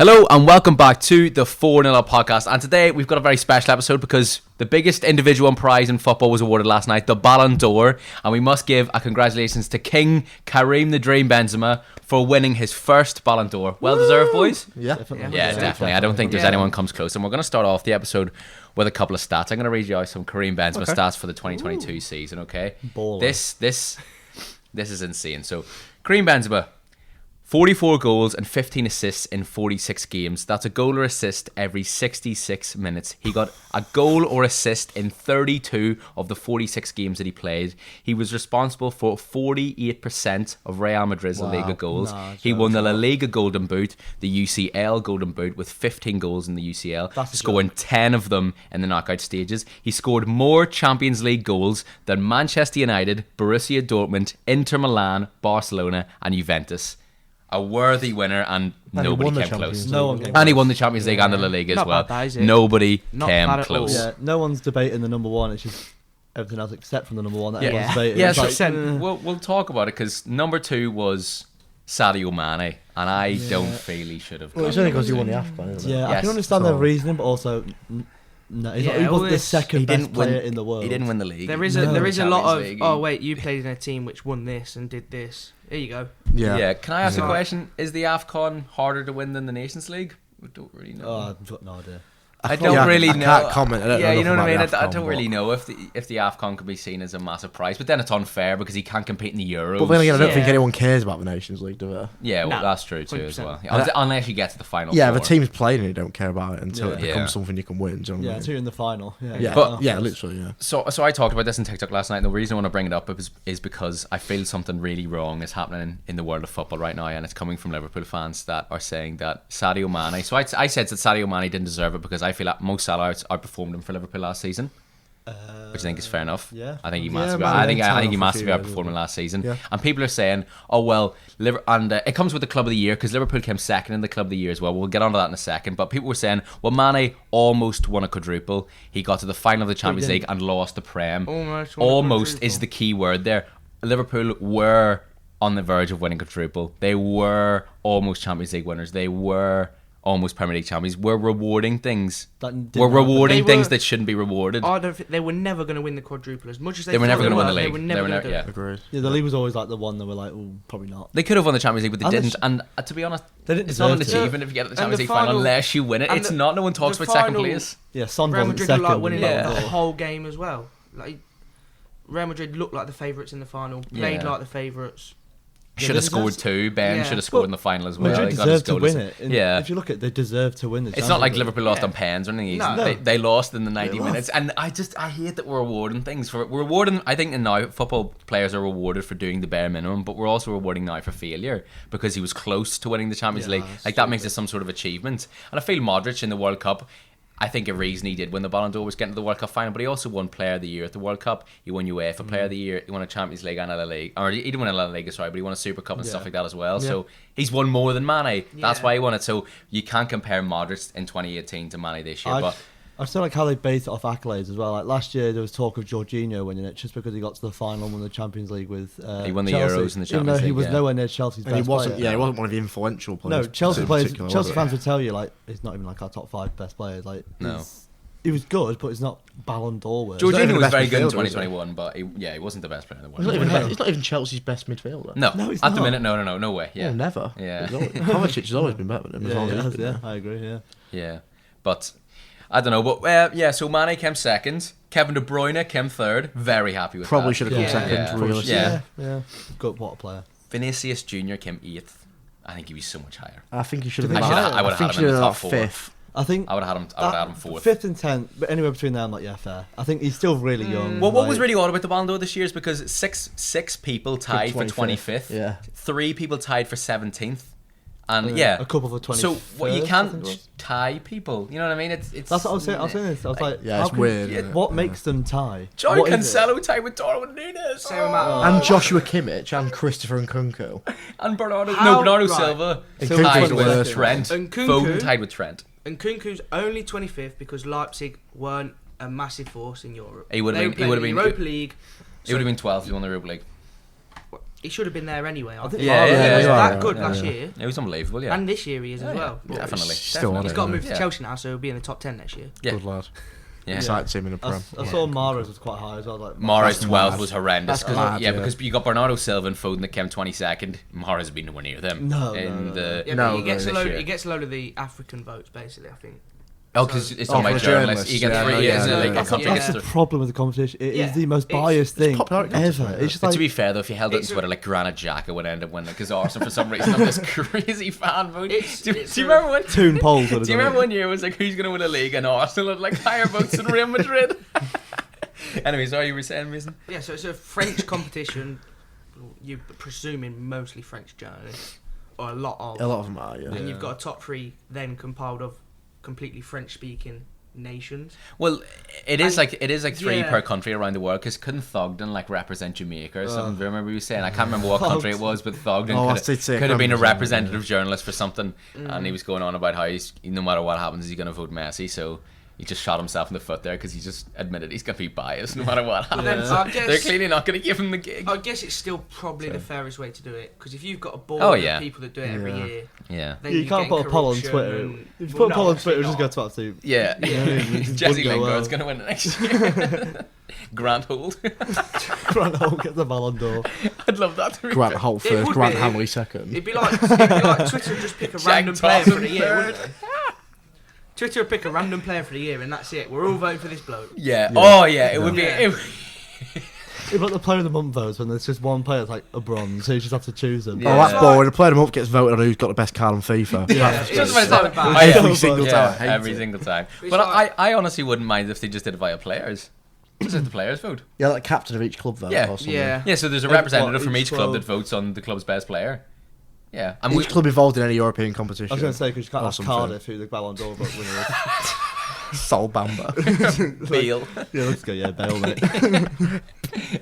Hello and welcome back to the 4-0 Up podcast, and today we've got a very special episode because the biggest individual prize in football was awarded last night, the Ballon d'Or, and we must give a congratulations to King Karim the Dream Benzema for winning his first Ballon d'Or. Well deserved, boys? Yeah, definitely. I don't think there's anyone comes close, and we're going to start off the episode with a couple of stats. I'm going to read you out some Karim Benzema stats for the 2022 season, okay? Baller. This is insane. So, Karim Benzema, 44 goals and 15 assists in 46 games. That's a goal or assist every 66 minutes. He got a goal or assist in 32 of the 46 games that he played. He was responsible for 48% of Real Madrid's La Liga goals. He won the La Liga Golden Boot, the UCL Golden Boot with 15 goals in the UCL, scoring 10 of them in the knockout stages. He scored more Champions League goals than Manchester United, Borussia Dortmund, Inter Milan, Barcelona and Juventus. A worthy winner, and nobody came close. And he won the Champions League and the La Liga as well. Nobody came close. Yeah, no one's debating the number one. It's just everything else except from the number one that everyone's debating. Yeah, we'll talk about it because number two was Sadio Mane, and I don't feel he should have. Well, it's only because he won the AFCON, isn't it? Yeah, I can understand their reasoning, but also no, he was the second best player in the world. He didn't win the league. There is a lot of you played in a team which won this and did this. There you go. Yeah. Can I ask a question? Is the AFCON harder to win than the Nations League? We don't really know. Oh, I've got no idea. I don't really know. I can't comment. You know what I mean? I don't really know if the AFCON could be seen as a massive prize, but then it's unfair because he can't compete in the Euros. But then again, I don't think anyone cares about the Nations League, do they? Yeah, well, that's true too 100%. As well. Unless you get to the final. Yeah, four. the team's playing and you don't care about it until it becomes something you can win. Do you know what I mean? Until you're in the final. Literally, yeah. So I talked about this in TikTok last night, and the reason I want to bring it up is because I feel something really wrong is happening in the world of football right now, and it's coming from Liverpool fans that are saying that Sadio Mane. So I said that Sadio Mane didn't deserve it because I feel like most Salah outperformed him for Liverpool last season, which I think is fair enough. Yeah, I think he massively. I think he massively outperformed him last season. Yeah. And people are saying, "Oh well," and it comes with the Club of the Year because Liverpool came second in the Club of the Year as well. We'll get onto that in a second. But people were saying, "Well, Mane almost won a quadruple. He got to the final of the Champions League and lost the Prem. Almost is the key word there. Liverpool were on the verge of winning a quadruple. They were almost Champions League winners. They were almost Premier League champions. We're rewarding things. We're rewarding things that shouldn't be rewarded. I don't think they were never going to win the quadruple as much as they were never going to win the league. They were never going to do it. Agreed. Yeah, the league was always like the one that were like, oh, probably not. They could have won the Champions League, but they didn't. And to be honest, it's not an achievement if you get to the Champions League final unless you win it. It's not. No one talks about second place. Yeah, Son Real won Madrid second. were like winning the whole game as well. Like Real Madrid looked like the favourites in the final, played like the favourites. Should have scored two. Ben should have scored in the final as well. Madrid deserved to win it. If you look at it, they deserve to win it. It's not like Liverpool lost on pens or anything. No. They lost in the 90 minutes. And I hate that we're rewarding things. We're rewarding, I think now football players are rewarded for doing the bare minimum, but we're also rewarding now for failure because he was close to winning the Champions League. Like that makes it some sort of achievement. And I feel Modric in the World Cup, I think a reason he did win the Ballon d'Or was getting to the World Cup final, but he also won Player of the Year at the World Cup. He won UEFA Player of the Year. He won a Champions League and a La Liga. Or he didn't win a La Liga, sorry, but he won a Super Cup and stuff like that as well. Yeah. So he's won more than Mane. That's why he won it. So you can't compare Modric in 2018 to Mane this year. But I still like how they base it off accolades as well. Like last year, there was talk of Jorginho winning it just because he got to the final and won the Champions League with he won the Chelsea, Euros and the Champions League. Even though he was nowhere near Chelsea's best player. Yeah, he wasn't one of the influential players. No, Chelsea fans would tell you like he's not even like our top 5 best players. Like he was good, but it's not Ballon d'Or worthy. Jorginho was very good in 2021, but he wasn't the best player in the world. He's not even Chelsea's best midfielder. No, at the minute, no way. Yeah, never. Yeah, Kovacic has always been better than him. Yeah, I agree. Yeah, but I don't know. But so Mane came second. Kevin De Bruyne came third. Very happy with that. Probably should have come second. Realistically. Yeah. Good, what a player. Vinicius Junior came 8th. I think he was so much higher. I think he should have been. I would have had him in the top 4. 5th. I think I would have had him 4th. 5th and 10th, but anywhere between there, I'm like, fair. I think he's still really young. Well, what was really odd about the Ballon d'Or this year is because six people tied for 25th. Yeah. 3 people tied for 17th. And a couple for 20th. So you can't tie people. You know what I mean? It's that's what I was saying. I was like, it's weird. What makes them tie? Joe Cancelo tied with Darwin Núñez. And Joshua Kimmich and Christopher Nkunku. And Bernardo Silva tied with Trent. Foden tied with Trent. And Nkunku's only 25th because Leipzig weren't a massive force in Europe. He would have been Europa League. He would have been 12th if he won the Europa League. he should have been there anyway. I think. Yeah, He was yeah, that good last year. It was unbelievable, yeah. And this year he is as well. Yeah, definitely. Still on He's it, got to yeah. move to Chelsea now, so he'll be in the top 10 next year. Yeah. Good lad. Yeah. Excited to see him in the Prem. I saw Mahrez was quite high as well. Like Mahrez That's 12th mad. was horrendous. That's mad, yeah. Because you got Bernardo Silva and Foden that came 22nd. Mahrez has been nowhere near them. No. Yeah, No, but he gets no, a load. this year. He gets a load of the African votes, basically. I think. Oh, because it's Oh, on for my the journalists. You get journalists, 3 yeah, years yeah, and yeah. like a country Yeah. gets That's the through. problem with the competition. It Yeah. is the most It's- biased thing popularity ever. contest, It's just But like to be fair, though, if you held it on It's a- Twitter, like Granit Xhaka would end up winning because Arsenal, for some reason, have this crazy fan vote. Do It's you a- remember when? Toon polls. Do you remember one year it was like who's going to win a league and Arsenal had like higher votes than Real Madrid? Anyway, sorry, you were saying, Mason? Yeah, so it's a French competition. You're presuming mostly French journalists, or a lot of. A lot of them are, yeah. And you've got a top 3 then compiled of completely French-speaking nations. Well, it is And- like 3 yeah. per country around the world because couldn't Thogden like represent Jamaica or something? Do you remember you saying? I can't remember what country it was, but Thogden Oh, I did say could have been a Cameroon, representative journalist for something, and he was going on about how no matter what happens, he's going to vote Messi. So he just shot himself in the foot there because he just admitted he's going to be biased no matter what But happens. then I guess, They're clearly not going to give him the gig. I guess it's still probably the fairest way to do it, because if you've got a board Oh, of yeah. people that do it every Yeah. year, Yeah. then you can't put a poll on corruption Twitter. and- If you Well, put a poll no, on Twitter, it'll just go not. to absolute. Yeah. It Jesse wouldn't go Lingard's well. going to win it next year. Grant Holt. Grant Holt gets the Ballon d'Or. I'd love that to be Grant fair. Holt It first, would Grant be. Hanley second. It'd be like Twitter would just pick a Jack random player for Thompson the year, wouldn't third. they? Twitter would pick a random player for the year, and that's it. We're all voting for this bloke. Yeah. Oh, yeah. It would be. Yeah. It's like the player of the month votes when there's just one player that's like a bronze, so you just have to choose them. Yeah. Oh, that's Yeah. boring. The player of the month gets voted on who's got the best card on FIFA. Yeah, That's it's Just just about so to bad. say- every Yeah. single Yeah, time. I hate every it. single time. It's But like- I honestly wouldn't mind if they just did it via players. Just let the players vote. Yeah, like captain of each club vote Yeah. or something. Yeah. Yeah, so there's a Like, representative what, from each each club that club? votes on the club's best player. Yeah, and Each club involved in any European competition. I was going to say, because you can't Or ask something. Cardiff who the Ballon d'Or vote winner is. Sol Bamba. Bale, Yeah, let's go, yeah, Bale, mate.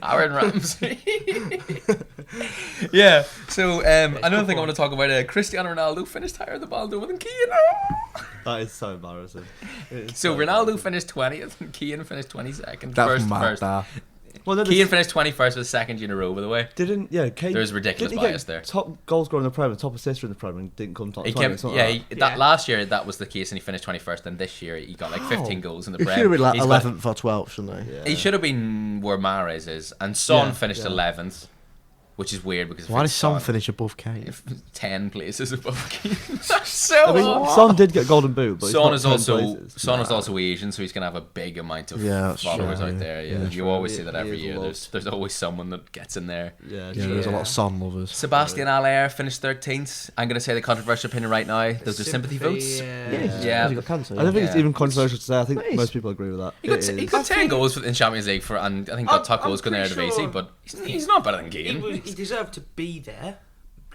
Aaron Ramsey. Yeah. So another thing I want to talk about: Cristiano Ronaldo finished higher the Ballon d'Or than Keane. That is so embarrassing. It is So Ronaldo embarrassing. finished 20th and Keane finished 22nd. That's first, mad, first. that. Well, then Keane there's- finished 21st for the second year in a row, by the way. Kane, There's ridiculous didn't he bias get there. top goal scorer in the Prem and top assister in the Prem and didn't come top He 20 came, or something yeah, like that? that Yeah. last year that was the case, and he finished 21st. And this year he got like 15 goals in the He Prem. should have been like He's got- 11th or 12th, shouldn't he? Yeah. He should have been where Mahrez is, and Son Yeah, finished yeah. 11th, which is weird because Why if does it's Son finish above Kane? 10 places above Keane. That's so I mean, odd. Son did get golden boot, but Son he's is not 10 also places. Son is also Asian, so he's gonna have a big amount of Yeah, that's followers true, out yeah. there. Yeah, Yeah, you always see that He every is year. loved. There's always someone that gets in there. Yeah, Yeah, true. there's a lot Yeah. of Son lovers. Sebastian Allaire finished 13th. I'm gonna say the controversial opinion right now. Those are sympathy votes. Yeah. Has he got cancer? I don't think it's Yeah. even controversial to say. I think Nice. most people agree with that. He got, It he is. got 10 goals in Champions League for, and I think got top I'm goals going there pretty at sure but he's not better than He Keane. deserved to be there,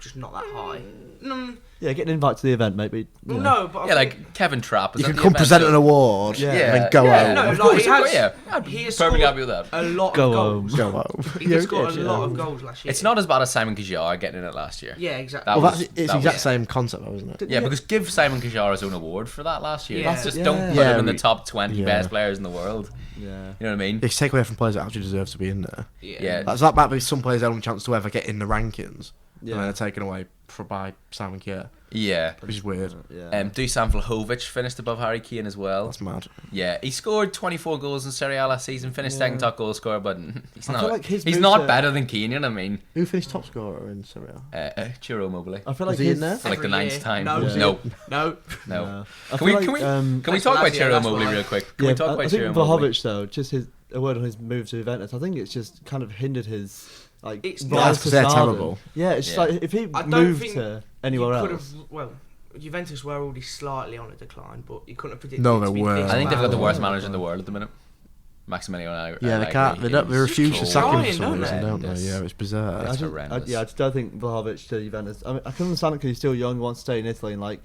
just not that high. No, Yeah, getting invited to the event, maybe. well, no, but I Yeah, think- like Kevin Trapp. Was You at can the come event, present so- an award Yeah. and then go Yeah, home. No, of like, course, he has- yeah. he I'm has perfectly scored happy with that. a lot Go of home. goals. Go home. He did score a lot of goals last year. It's not as bad as Simon Kjaer getting in it last year. Yeah, exactly. That Well, was- it's that the exact was- same concept, though, isn't it? Yeah, because give Simon Kjaer his own award for that last year. Yeah. Just Yeah. don't put Yeah, him in the we- top 20 yeah. best players in the world. Yeah. You know what I mean? It's take away from players that actually deserve to be in there. Yeah. That might be some players' only chance to ever get in the rankings. Yeah. And then they're taken away by Simon Kjaer, Yeah. which is weird. Yeah. Dusan Vlahovic finished above Harry Kane as well. That's mad. Yeah, he scored 24 goals in Serie A last season, finished Yeah. second top goal scorer, but he's I not. feel like his he's move not to- better than Keane. You know what I mean? Who finished top scorer in Serie A? Chiro Mobley I feel Was like he in his, there? for like the Every ninth year. time. No. Yeah. No, No. no. I Can we feel can like, we can we That's talk about Lazio, Chiro that's Mobley why. real quick? Can we talk I about think Chiro Mobley? Vlahovic though, just a word on his move to Juventus. I think it's just kind of hindered his like. It's rise not- That's to 'cause they're stardom. terrible. Yeah, it's just Yeah. like if he I don't moved think to anywhere you could else. have, well, Juventus were already slightly on a decline, but you couldn't have predicted. No, it to they be were. this I think they've got the bad. worst manager in the world at the minute. Maximiliano Allegri. Yeah, they can't. They don't. They refuse to He's sack him for trying, some don't reason, they? don't they? Yeah, it's bizarre. That's I just, horrendous. I just don't think Vlahovic to Juventus. I mean, I can understand it because he's still young, wants to stay in Italy and like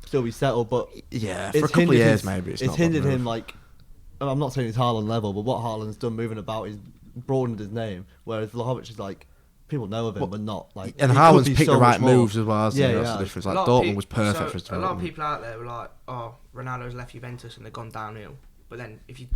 still be settled, but Yeah, for a couple of hindered years his- maybe. It's It's not a bad hindered move. him like. I'm not saying he's Haaland level, but what Haaland's done moving about, he's broadened his name. Whereas Vlahovic is like people know of him, Well, but not like. And he could Haaland's be picked so the right much more. moves as well. Hasn't he? Yeah, That's yeah. the difference. A Like lot of Dortmund was perfect so for his a lot of development. people out there were like, "Oh, Ronaldo's left Juventus and they've gone downhill." But then, if you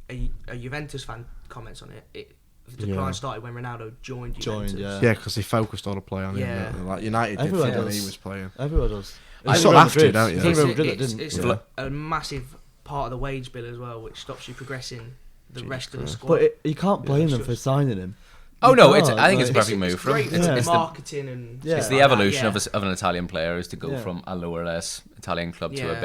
a Juventus fan comments on it, the decline started when Ronaldo joined Juventus. Yeah, because they focused all the play on him. Yeah. Like United did Everyone when does. he was playing. Everyone does. You sort of have to, don't you? It's Real Madrid that didn't. It's a massive part of the wage bill as well, which stops you progressing the rest of the squad. But you can't blame them for signing him. Oh no, can't, I think it's a like- perfect move for great him. It's the marketing and it's the like evolution that, of an Italian player is to go Yeah. from a lower less Italian club Yeah.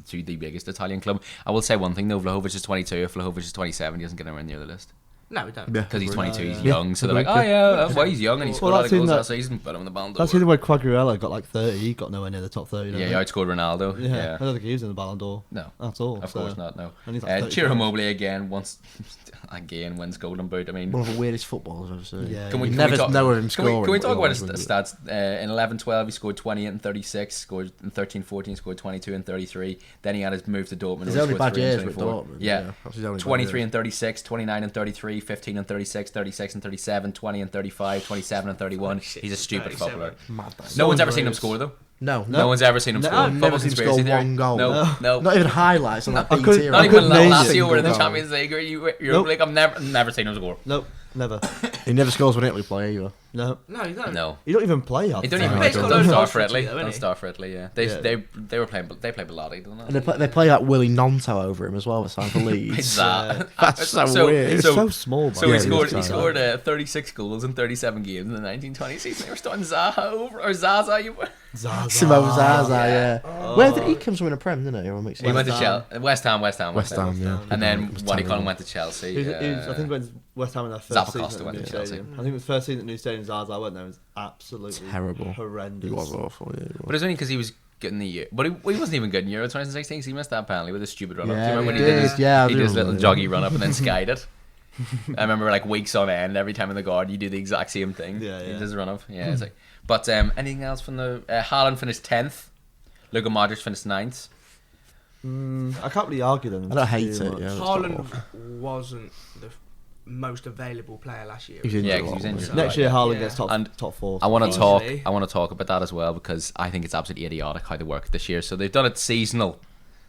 to the biggest Italian club. I will say one thing though: Vlahovic is 22. If Vlahovic is 27, he doesn't get anywhere near the list No, we don't. Yeah. because he's 22. He's Yeah. young, so they're like, Agreed. oh yeah, well he's young and he Well, scored a lot of that's in goals that- last season. Put him in the Ballon d'Or. That's the way Quagliarella got like 30. He got nowhere near the top 30. Yeah, he outscored Ronaldo. Yeah, Yeah. I don't think he was in the Ballon d'Or No, at all. of course not. No. And he's like 35. Ciro Mobley again wins Golden Boot. I mean, One of the weirdest footballers I've seen. Yeah, Can we never talk- know of him Can scoring. we talk but about his he always stats? In 11-12, he scored 28 and 36. Scored in 13-14, scored 22 and 33. Then he had his move to Dortmund. His where he only scored bad 3 and years with 24. Dortmund. Yeah. That's his only bad 23 years. and 36, 29 and 33, 15 and 36, 36 and 37, 20 and 35, 27 and 31. He's a stupid 37. footballer. Mad, that. No one's ever seen him score though. No, No one's ever seen him No, score. I've never Football seen him conspiracy score theory. one goal. No. Not even highlights on that I BT. couldn't- Not I even couldn't name last it. year we're in the Goal. Champions League or Europe Nope. League. I've never seen him score. Nope, never. He never scores when Italy play either. No, No, you don't. No. you don't even play. He don't even No, play. he don't. Don't start Don't for Italy. though, innit? Don't start for Italy. Yeah, they were playing. They play Bellotti, don't And they? they play like Willie Nonto over him as well. That's for Leeds. It's that. That's so weird. It's so small. So man. he Yeah, scored. he He is scored 36 goals in 37 games in the 1920 season. They were starting Zaha over or Zaza. Zaza. Simo Zaza, yeah. Oh. Where did he come from in a Prem, didn't he? Or am I mixing He it went to up? Chelsea, West Ham, yeah. and then It was Waddy terrible. Collin went to Chelsea. He was, I think when West Ham in their first Zappa season Costa at the went new to Chelsea. stadium. I think it was first season at new stadium. Zaza went there. It was absolutely Terrible. horrendous. He was awful. Yeah, he But it was. was only because he was good in the year. But he wasn't even good in Euro 2016 because he missed that penalty with a stupid run up. Do you Yeah, remember when he he did did. his, Yeah, I he do did his little remember, joggy run up and then skied it? I remember like weeks on end, every time in the guard, you do the exact same thing. Yeah, He yeah. does a run up. Yeah, it's like. But anything else from the. Haaland finished 10th. Luka Modric finished 9th. I can't really argue them. I don't hate too it, much. yeah. Haaland wasn't the most available player last year. He's injured Yeah, a 'cause lot, he was injured. wasn't he? Next year, Haaland Yeah. gets top And top 4. I want to talk. Easily. I want to talk about that as well because I think it's absolutely idiotic how they work this year. So they've done it seasonal,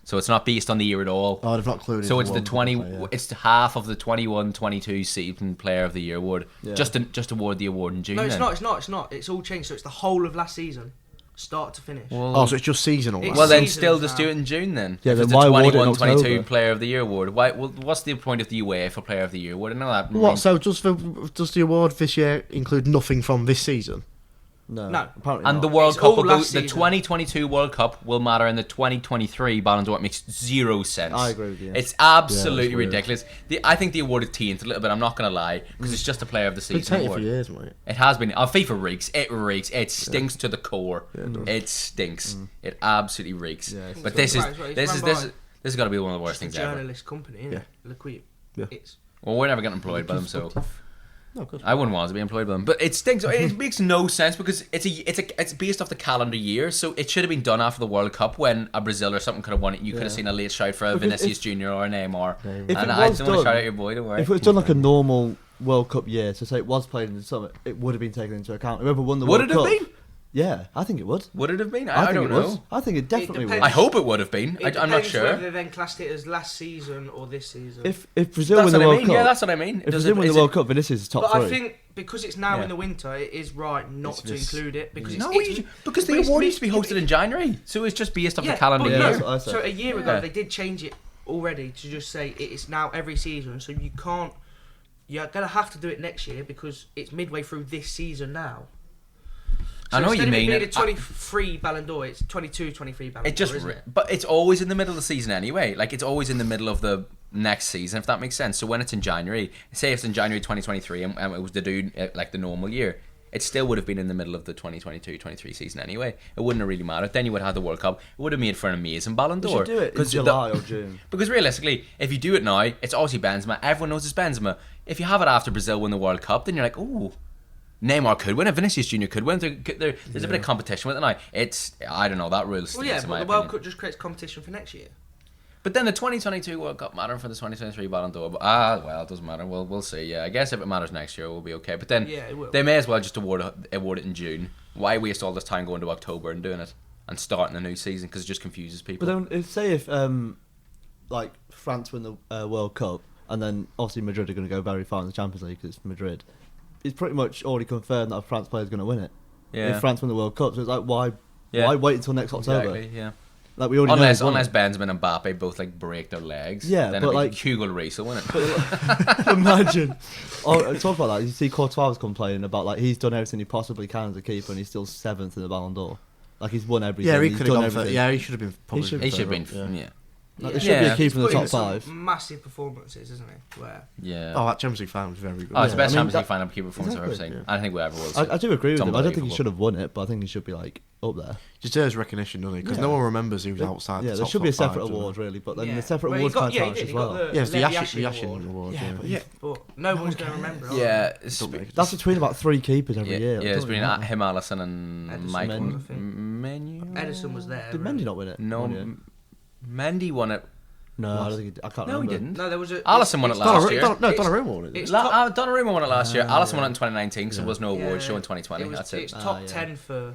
so it's not based on the year at all. Oh, they've not included. So it's the one 20. player, yeah. It's half of the 21-22 season Player of the Year award. Yeah. Just award the award in June. No, it's then. not. It's not. It's not. It's all changed. So it's the whole of last season, start to finish. Oh, so it's just seasonal. It's- like? Well, then seasons still just now. do it in June then. Yeah, If then it's why the award it in 21-22 October? Player of the Year award. What's the point of the UEFA Player of the Year award? I know that. What? So does the award this year include nothing from this season? No, No. apparently And not. the World It's Cup all will go, last the season. 2022 World Cup will matter in the 2023 Ballon d'Or. It makes zero sense. I agree with you. It's absolutely Yeah, it's weird. ridiculous. I think the award is tainted a little bit. I'm not going to lie because it's just a Player of the It's been Season taken award. for years, mate. It has been. FIFA reeks. It reeks. It stinks to the core. It stinks. It absolutely reeks. Yeah, it's but run by- it's this run is by- this has got to be one of the worst It's a things ever. journalist company, isn't Yeah. it? Look, Yeah. it's Well, we're never getting employed by them, so No, of course. I wouldn't want to be employed by them. But it stinks. It makes no sense because it's based off the calendar year, so it should have been done after the World Cup when a Brazil or something could have won it. You could have seen a late shout for a Because Vinicius Junior or a Neymar. If And it I was don't want to done- shout out your boy. Don't worry. If it was done like a normal World Cup year, so say it was played in the summer, it would have been taken into account. Whoever won the Would World it have Cup, been? Yeah, I think it would. Would it have been? I I think don't it know. would. I think it definitely would. depends. I hope it would have been. it I'm not depends sure. whether they then classed it as last season or this season. If Brazil That's win the what I World mean. Cup, Yeah, that's what I mean. if Brazil win the World Cup, Vinicius is top but 3. I think because it's now Yeah. in the winter, it is right not to just- include it because No, it's because the it's award me- used to be hosted in January, so it's just based off the Yeah, calendar but Yeah, year. that's what I said. So a year ago Yeah. they did change it already to just say it's now every season. So you can't. You're gonna have to do it next year because it's midway through this season now. I know what you instead of mean. it being a 23 Ballon d'Or, it's 22, 23 Ballon d'Or. It just, isn't it? but it's always in the middle of the season anyway. Like it's always in the middle of the next season, if that makes sense. So when it's in January, say it's in January 2023, and it was the dude like the normal year, it still would have been in the middle of the 2022-23 season anyway. It wouldn't have really mattered. Then you would have the World Cup. It would have made for an amazing Ballon we d'Or. should do it in July or June. Because realistically, if you do it now, it's obviously Benzema. Everyone knows it's Benzema. If you have it after Brazil win the World Cup, then you're like, ooh, Neymar could win it. Vinicius Junior could win. There's a bit of competition with it now. I don't know. That rule Well, stinks yeah, in my but the World opinion. Cup just creates competition for next year. But then the 2022 World Cup matter for the 2023 Ballon d'Or. But, well, it doesn't matter. We'll see. Yeah, I guess if it matters next year, we'll be okay. But then Yeah, it will. they may as well just award it in June. Why waste all this time going to October and doing it and starting a new season? Because it just confuses people. But then, if like France win the World Cup, and then obviously Madrid are going to go very far in the Champions League because it's Madrid. It's pretty much already confirmed that a France player is going to win it. Yeah. If France win the World Cup, so it's like why wait until next October? Exactly, yeah. Like we already unless know Benzema and Mbappe both like break their legs, Yeah, then but it'll be like- Hugo Lloris will win it. Imagine. Talk about that. You see Courtois was complaining about like he's done everything he possibly can as a keeper, and he's still 7th in the Ballon d'Or. Like he's won everything. Yeah, he he's could have done gone for. everything. Yeah, he should have been. Probably should He should have been, further up, yeah. Like, there should be a keeper in the top Putting some 5. massive performances, isn't it? Where Yeah. Oh, that Champions League final was very good. Oh, it's the best I mean, Champions League that- final keeper performance I've ever Exactly, seen. I think we ever will. I do agree with It's him. I don't think he unbelievable. should have won it, but I think he should be like up there. He deserves recognition, doesn't he? Because Yeah. no one remembers he was outside. Yeah, the there top should be a five, separate doesn't award, really, but then Yeah. the separate Well, he awards got- can't yeah, he count did, as he got well. the- Yeah, it's the Let Yashin Award. award. Yeah, but yeah. but no one's going to remember. Are they? Yeah, it's, Don't make it. That's between about 3 keepers every year. yeah, It it's doesn't been matter. him, Alisson, and Edison, Michael Mendy, I think. Menu. Edison was there. Did Mendy not win it? No, one year? Mendy won it. No, I don't think I can't No, he remember. didn't. No, there was a. Alisson won it it's- last year. No, It's- Donnarumma won it. it's didn't top- Donnarumma won it last year. Ah, Alisson won yeah. it in 2019, so there was no award show in 2020. It was, That's it's it. top yeah. 10 for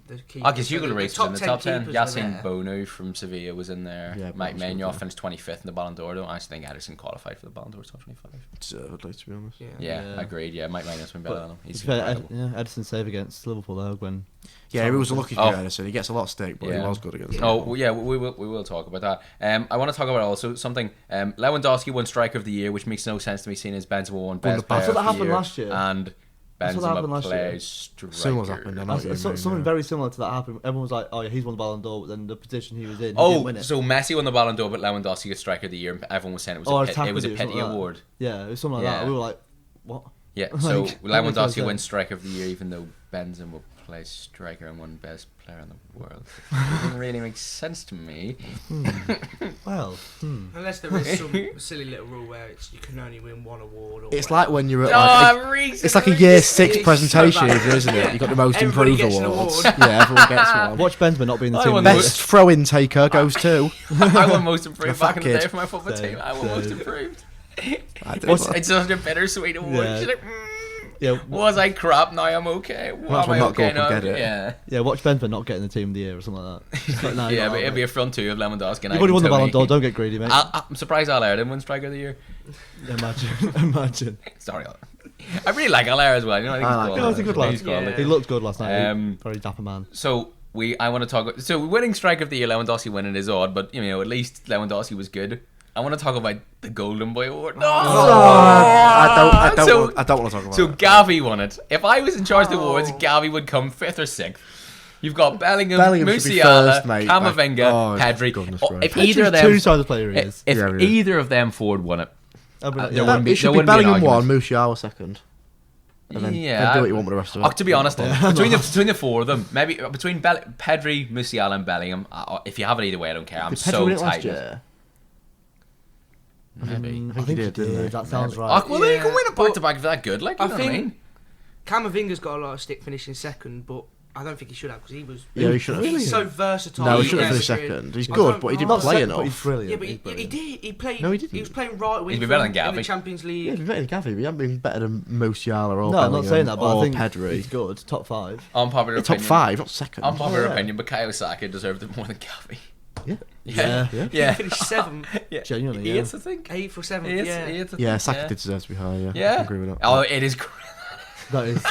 the keepers. I guess Hugo So Lloris was in the top 10. keepers were Yassine there. Bono from Sevilla was in there. Yeah, Mike Bono's Maignan good, finished 25th in the Ballon d'Or. I don't actually think Edison qualified for the Ballon d'Or top 25. Deservedly, to be honest. Yeah. Yeah, Yeah. agreed. Yeah, Mike Magnan's been better than him. He's To be fair, incredible. Edison's save against Liverpool though when. Yeah, he was a lucky Oh. for Edison. He gets a lot of stick, but he Yeah. was good against. Oh Liverpool. well, yeah, we will talk about that. I want to talk about also something. Lewandowski won Striker of the Year, which makes no sense to me, seeing as Benzema won Best Player That's what of the happened Year, last year. and That's what happened Benzema last year. plays striker. Similar's happened, I know. Something very similar to that happened. Everyone was like, "Oh yeah, he's won the Ballon d'Or," but then the position he was in, he didn't Oh, win it. so Messi won the Ballon d'Or, but Lewandowski got Striker of the Year, and everyone was saying it was a attacker it was a did pity something like that. award. Yeah, it was something like Yeah. that. We were like, "What?" Yeah, so Like, that makes no Lewandowski wins sense. Striker of the Year, even though Benzema plays striker and won Best Player in the world. It doesn't really make sense to me. Well, Unless there is some silly little rule where you can only win one award. Or It's whatever. like when you're at it's like a year 6 It's presentation, so bad. isn't it? You got the most Everybody improved gets an awards. award. Yeah, everyone gets one. watch Benzema not being the I team. won leader. Best throw-in taker goes to. I won most improved The fat back in the day kid. for my football Same, team. I won most same. improved. I did What's- that. It's such a bittersweet award. Yeah. She's like, Yeah, was I crap? Now I'm okay. Might as Am well I not go okay up now? and get it. Yeah. yeah. Watch Benzema not getting the team of the year or something like that. Like, nah, Yeah, you're but not, it'll be mate. a front two of Lewandowski. and You've already won the Tony. Ballon d'Or. Don't get greedy, mate. I'm surprised Allaire didn't win Striker of the Year. Imagine. Sorry, I really like Allaire as well. You know, I think I he's like quality. him. He's a good lad. He's quality. Yeah. He looked good last night. Um, Very dapper man. So I want to talk. So winning Striker of the Year, Lewandowski winning is odd, but you know at least Lewandowski was good. I want to talk about the Golden Boy Award. No, I don't So- want to talk about So it. Gavi won it. If I was in charge of the awards, Gavi would come 5th or 6th. You've got Bellingham, Bellingham should be Musiala, first, mate. Camavinga, Oh, Pedri. goodness If gracious. either of them, two-sided player he is. if Yeah, he is. either of them forward won it, I'll be like, there yeah. wouldn't be- It should there be wouldn't be an Bellingham 1, argument. Musiala 2nd. And then, Yeah, then do what you want with the rest of it. To be honest, between the four of them, maybe between Pedri, Musiala, and Bellingham, if you have it either way, I don't care. I'm Did Pedro so win it last tight. year? Maybe. I think think he he did, didn't did. he? That sounds Oh, right. well, you Yeah, can win a but back to back if they're that good. Like, you I know what I think mean? Camavinga's got a lot of stick finishing second, but I don't think he should have because he was. Yeah, he should have. He's so versatile. No, he He's shouldn't have very finished good. second. He's I good, don't but he know. didn't Not play second, but enough. he's brilliant. Yeah, but He's he brilliant. did. He played. No, he didn't. He was playing right wing He's been for better than them in Gavi. the Champions League. Yeah, he's better than Gavi, but he hasn't been better than Musiala or No, I'm Bellingham not saying that, but or I think Pedri. he's good. Top 5. Unpopular Top opinion. 5, not second. Unpopular Yeah. opinion, but Bukayo Saka deserved it more than Gavi. Yeah. Yeah. Yeah. He finished 7th, Yeah. Genuinely, yeah. 8th, I think. 8th or 7th. 8th, Yeah. 8th, I Yeah, think, Saka did deserve to be higher. Yeah, Yeah. I agree with that. Oh, it is great. That is.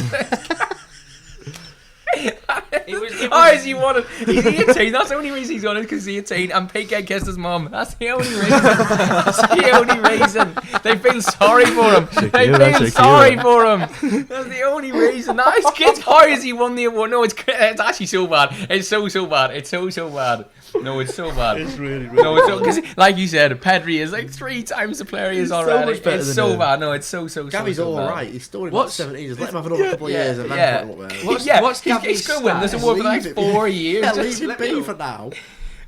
Oh, is he wanted? He's 18. That's the only reason he's on it because he's 18. And Piqué kissed his mum. That's the only reason. That's the only reason. They feel sorry for him. They Shakira, feel Shakira. sorry for him. That's the only reason. Nice kids. How has he won the award? No, it's actually so bad. It's so bad. It's so bad. No, it's so bad. It's really, No, it's so because, like you said, Pedri is like 3 times the player he is He's so already. much better It's than so him. bad. No, it's so Gavi's so all bad. right. He's still in What's- 17. Just let him have another couple of years and then yeah. put him up there. What's- Yeah, what's he's Gavi's going to win this stats? award for the next Leave it. 4 years. Yeah, Just- leave let it me be know. for now.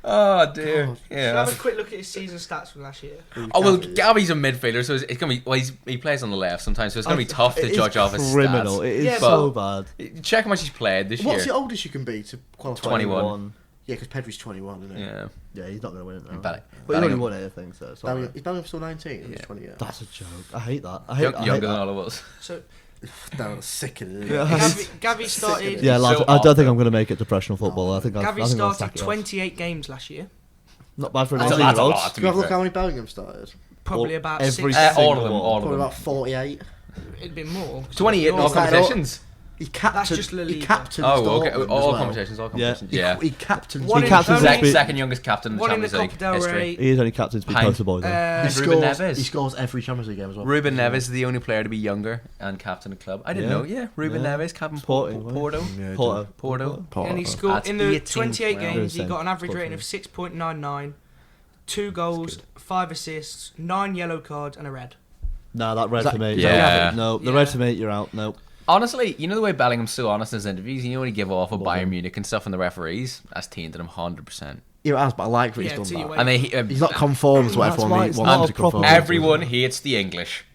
Oh dear. God. Yeah. Have a quick look at his season stats from last year. Oh well, Gavi's a midfielder, so it's gonna be. Well, he plays on the left sometimes, so it's gonna be tough to It is judge off his criminal. stats. It is Yeah, so bad. Check how much he's played this What's the year. oldest you can be to qualify? 21. Yeah, because Pedri's 21, isn't he? Yeah. Yeah, he's not going to win it now. Belling- But he only Bellingham. won it, I think, so it's Bellingham, alright. is Bellingham still 19? He's Yeah. 20 years. That's a joke. I hate that. I hate that. Younger than all of us. So That was sickening. Yeah. Gavi started. Yeah, lads, So I don't awful. think I'm going to make it to professional football. I think I'll Gavi sack started it off. 28 games last year. Not bad for an That's a 18-year-old. lot. To Do be you have a look fair. how many Bellingham started? Probably about every 6. all of single them, one. all of Probably them. about 48. It'd be more. 28 in all Is that competitions. He captained. just La He Liga. captained. Oh, okay. Dortmund All as well. competitions, all Yeah. competitions. Yeah. He captained. One He in captains only- this bit- Second youngest captain in the One in the Champions League Copa del history. Rey. He is only captain to be Behind- poster boy, though. He Ruben scores, Neves. he scores every Champions League game as well. Ruben Neves is the only player to be younger and captain of the club. I didn't Yeah. know. Yeah, Ruben Yeah. Neves, captain Sporting, Porto. Yeah, Porto. And he Porto. scored That's in the 18 28 well. games. He Good got an average send. rating of 6.99, 2 goals, 5 assists, 9 yellow cards, and a red. No, that red Is that- for me. Yeah. No, the Yeah. red for me, you're out. No. Honestly, you know the way Bellingham's so honest in his interviews? You know when he give off of Bayern Munich and stuff and the referees? That's tainted him 100%. Yeah, it has, but I like that he's Yeah, done to your that. way. And they, He's not conformed to what That's everyone why wants it's not him a to proper- conform. everyone hates the English.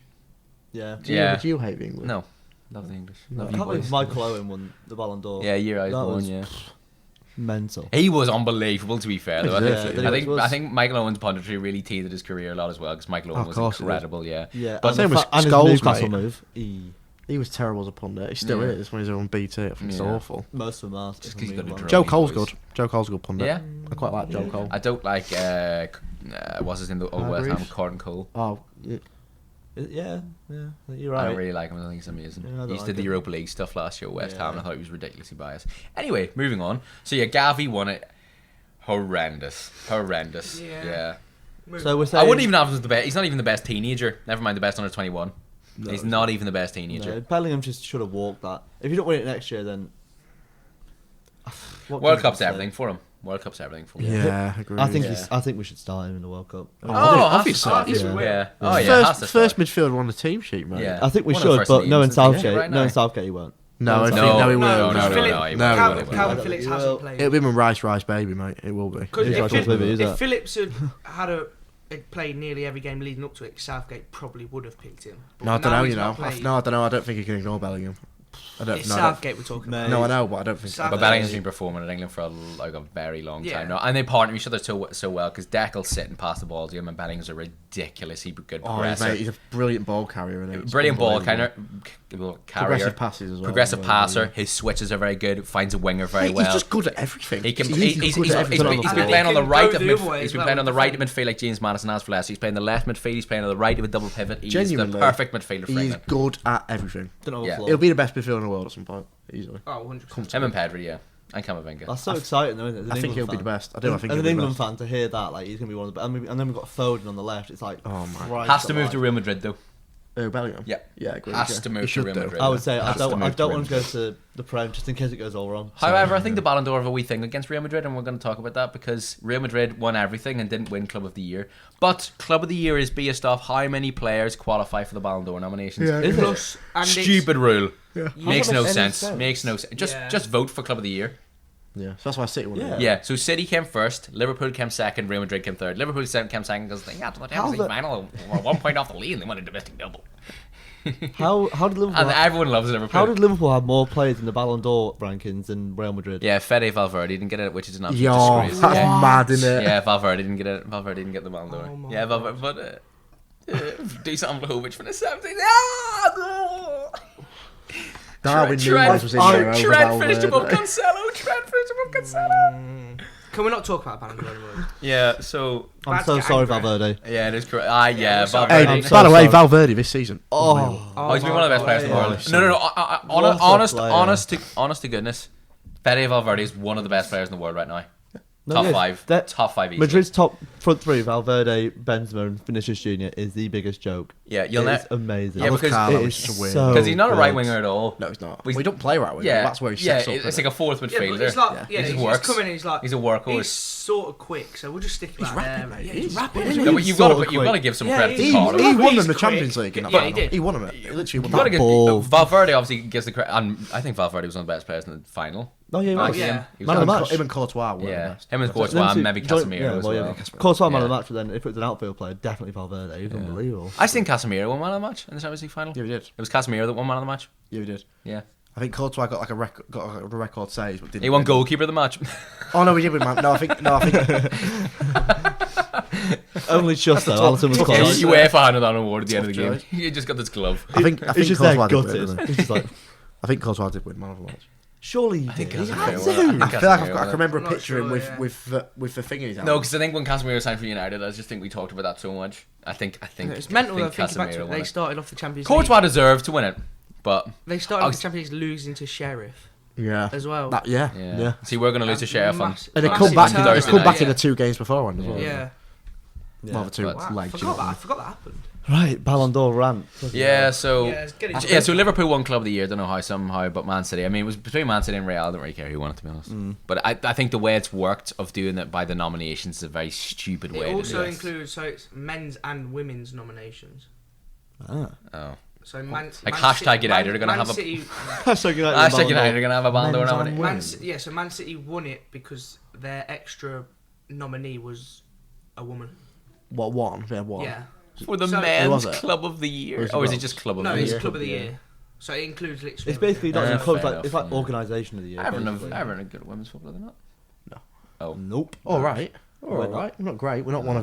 Yeah. Do you, Yeah. do you hate the English? No. Love the English. I Love you can't believe boys. Michael Owen won the Ballon d'Or. Yeah, year I was That born, was yeah. mental. He was unbelievable, to be fair. Though. Yeah, I think Michael Owen's punditry really tainted his career a lot as well, because Michael Owen Of was course it did. incredible, yeah. Yeah, But and same the with and his Scholes, Newcastle mate. move. He was terrible as a pundit. He still Yeah. is when he's on BT. I think it's Yeah. awful. Most of them are. Just 'cause he's got a drug. Joe These Cole's boys. good. Joe Cole's a good pundit. Yeah. I quite like Joe Cole. I don't like, what's his name, the old West Ham, Hargreaves? Corden Cole. Oh, yeah. Yeah, you're I right. don't really like him. I think he's amazing. Yeah, I don't he just like did the him. Europa League stuff last year at West Ham, and I Yeah. thought he was ridiculously biased. Anyway, moving on. So yeah, Gavi won it. Horrendous. Yeah. So we're I saying. wouldn't even have him as the best. He's not even the best teenager. Never mind the best under 21. He's not even the best teenager. No, Bellingham just should have walked that. If you don't win it next year, then. What World can you Cup's say? everything for him. World Cup's everything for him. Yeah, I agree. I think Yeah. I think we should start him in the World Cup. Oh, obviously. obviously. Yeah. Yeah. Oh yeah. has to First start. midfielder on the team sheet, mate. Yeah. I think we One of the should, first but teams, no in isn't he? Southgate. Right No in now. Southgate, he won't. No, I No, think no, no, he will. no, No, no, he no, will. he No, won't. he Calvin, won't. Calvin He Phillips will. hasn't played. It'll be my rice baby, mate. It will be. Because He's right to the baby, is if that? Phillips had played nearly every game leading up to it, Southgate probably would have picked him. But No, I don't now know. he's You know. not played. No, I don't know. I don't think you can ignore Bellingham. I don't It's know. Southgate we're talking about. Mate. No, I know, but I don't think. Southgate. But Bellingham's been performing in England for a very long Yeah. time now, and they partner each other so well because Deckel's sitting past the ball to him, and Bellingham's a ridiculously good Oh, progressor. mate, he's a brilliant ball carrier. Isn't he? It's Brilliant ball unbelievable. carrier, Progressive passes as well. progressive Yeah, passer. yeah. His switches are very good. Finds a winger very Mate, well. He's just good at everything. He can. He's He's good at everything. been ball. playing on the He can right go of the other midfield. way He's as been well playing on the with right of defending. midfield like James Maddison has for last. He's playing the left midfield. He's playing on the right of a double pivot. He's Genuinely, the perfect midfielder for He's England. good at everything. Don't know Yeah. flaw. He'll be the best midfielder in the world at some point, easily. Oh, 100%. Him and Pedri, yeah, and Camavinga. That's so exciting, though, isn't it? As an I think England he'll be fan. the best. I do. I think As he'll an be the England best. fan, to hear that, like he's gonna be one of the best. And then we've got Foden on the left. It's like, Oh my. Christ Has to move to alive. Real Madrid though. Bellingham. Yeah. Yeah, I agree. Has yeah. to move He to should Real do. Madrid. I would say I Has to don't move to want to Real go to the Prem just in case it goes all wrong. However, I think the Ballon d'Or have a wee thing against Real Madrid, and we're going to talk about that because Real Madrid won everything and didn't win Club of the Year. But Club of the Year is based off how many players qualify for the Ballon d'Or nominations. Yeah. Is it? Plus, and Stupid rule. Yeah. Makes How no does that make sense. sense? Makes no sense. Yeah. Just vote for Club of the Year. Yeah. So that's why City won. Yeah. it. Yeah. So City came first, Liverpool came second, Real Madrid came third. Liverpool came second because they got to the Champions League the- final. We're 1 point off the lead, and they won a domestic double. How did Liverpool? And everyone loves Liverpool. How did Liverpool have more players in the Ballon d'Or rankings than Real Madrid? Yeah, Fede Valverde didn't get it, which is an absolute Yo, disgrace. that's Yeah. mad, isn't it? Yeah, Valverde didn't get it. Valverde didn't get the Ballon d'Or. Oh my Yeah, Valverde, but decent Vlahovic for the 17th. Ah, no! Darwin Trent- Núñez was in there over Trent finished above Valverde. Cancelo. Trent finished above Cancelo. Can we not talk about Ballon d'Or anymore? Yeah, so I'm Bad so guy, sorry, Brett. Valverde. yeah, it is correct. Ah, yeah, we're sorry. Valverde. Hey, I'm so by the way, sorry. Valverde this season. Oh, he's been one of the best players in the yeah. world. No, What a player. honest to goodness, Fede Valverde is one of the best players in the world right now. No, Top yes, five. that- Top five easily. Madrid's top front three, Valverde, Benzema, and Vinicius Junior, is the biggest joke. Yeah, you'll It's ne- amazing. Yeah, I love because Carlo, it he's is just a weird. so- Because he's not a good. right winger at all. No, he's not. We- We don't play right winger. Yeah, That's where he yeah, sets up. it's isn't like a fourth Yeah, midfielder. but it's like, Yeah. yeah, He just he's works. coming in, he's like, He's a workhorse. He's sort of quick, so we'll just stick him He's out rapid, there. mate. Yeah, He's he's rapid. rapid. isn't No, he? but you've so got to quick. give some Yeah, credit to he's- Carlo. he He's won them the quick. Champions League in that Yeah, he final. did. He won them. He literally won You've got to that. give ball. Valverde obviously gives the credit, and I think Valverde was one of the best players in the final. Oh yeah, he Oh, was. yeah. He was Man of the on- match. Him and Courtois were the Yeah, best. him and Them Courtois, two and maybe joint- Casemiro as well, well. Courtois man Yeah. of the match, but then if it was an outfield player, definitely Valverde. He was unbelievable. I think Casemiro won man of the match in the Champions League final. Yeah, he did. It was Casemiro that won man of the match. Yeah, he did. Yeah, I think Courtois got like a record saves, but didn't. he won win. goalkeeper of the match. Oh no, he did win, man. No, I think. Only just though. Alisson was Yeah, close. UEFA handed on an award at the end of the game. Tough He just got this glove. I think He's just there Courtois did win, gutted. didn't he? He's just like, I think Courtois did win man of the match. Surely he I think did. He Casemiro had will. to. I feel like I Casemiro can remember a I'm not picture of him sure, with the thingies. No, because I think when Casemiro signed for United, I just think we talked about that so much. I think It's mental though, thinking back to Casemiro it. won They it. started off the Champions League. Courtois deserved to win it, but They started off the Champions League losing to Sheriff Yeah. as well. Yeah. Yeah. See, we're gonna lose to Sheriff on. And they Massive come back. turnaround. They come back in Yeah. the 2 games before one as well. Yeah. Well, the 2 But- Wow, legs. I forgot that happened. Right, Ballon d'Or rant. Yeah, so Yeah, it's getting yeah, so Liverpool won Club of the Year. Don't know how somehow, but Man City. I mean, it was between Man City and Real. I don't really care who won it, to be honest. But I think the way it's worked of doing it by the nominations is a very stupid way. It also to do it. includes it's men's and women's nominations. Ah. Oh. So Like hashtag United are gonna have a- City, Hashtag Hashtag United are gonna have a Ballon d'Or Men's and nominee. women's. yeah, so Man City won it because their extra nominee was a woman. What one? Yeah, one. Yeah. For the So- Who men's was it? Club of the Year. Was it Or is it Rose? just Club of No, the it's Year? Club of the Yeah. Year. So it includes literally. It's basically not Yeah, even clubs, fair like, it's enough, like yeah. organisation of the year. Everton basically. are good at women's football, are they not? No. Oh. Nope. All right. All We're right. We're not great. We're not one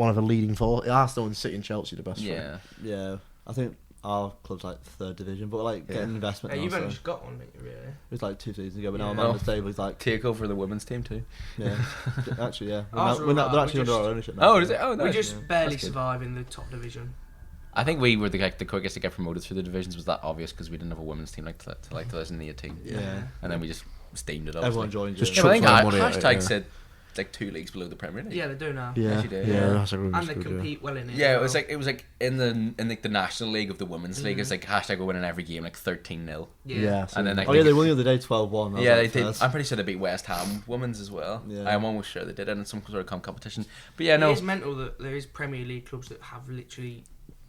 of the leading four. Arsenal and City and Chelsea are the best. Yeah. Yeah, I think our club's like 3rd division, but like getting investment. Yeah, now, you've so only just got one, haven't you, really? it was like 2 seasons ago, but now Yeah. Amanda's table is like, Take over the women's team too. yeah, actually, yeah. Arsenal They're are- actually we under just- our ownership now. Oh, is it? Oh, We nice. just barely That's good. survive in the top division. I think we were the quickest to get promoted through the divisions. Was that obvious because we didn't have a women's team like 2018, Yeah. and then we just steamed it. Everyone Obviously. joined. Just you. Yeah, I think chucked more money at it, hashtag yeah. said like 2 leagues below the Premier League. Yeah, they do now. Yeah. Actually do, Yeah. yeah. That's a really And they good, compete well in it. Yeah, as it was well. like in the National League of the Women's League. It's like hashtag we're winning every game like 13-0. Yeah. And then like Oh yeah, they won the other day 12-1. That was, yeah, they like, did. first. I'm pretty sure they beat West Ham women's as well. Yeah. I'm almost sure they did, and in some sort of competition. But yeah, no, It is mental that there is Premier League clubs that have literally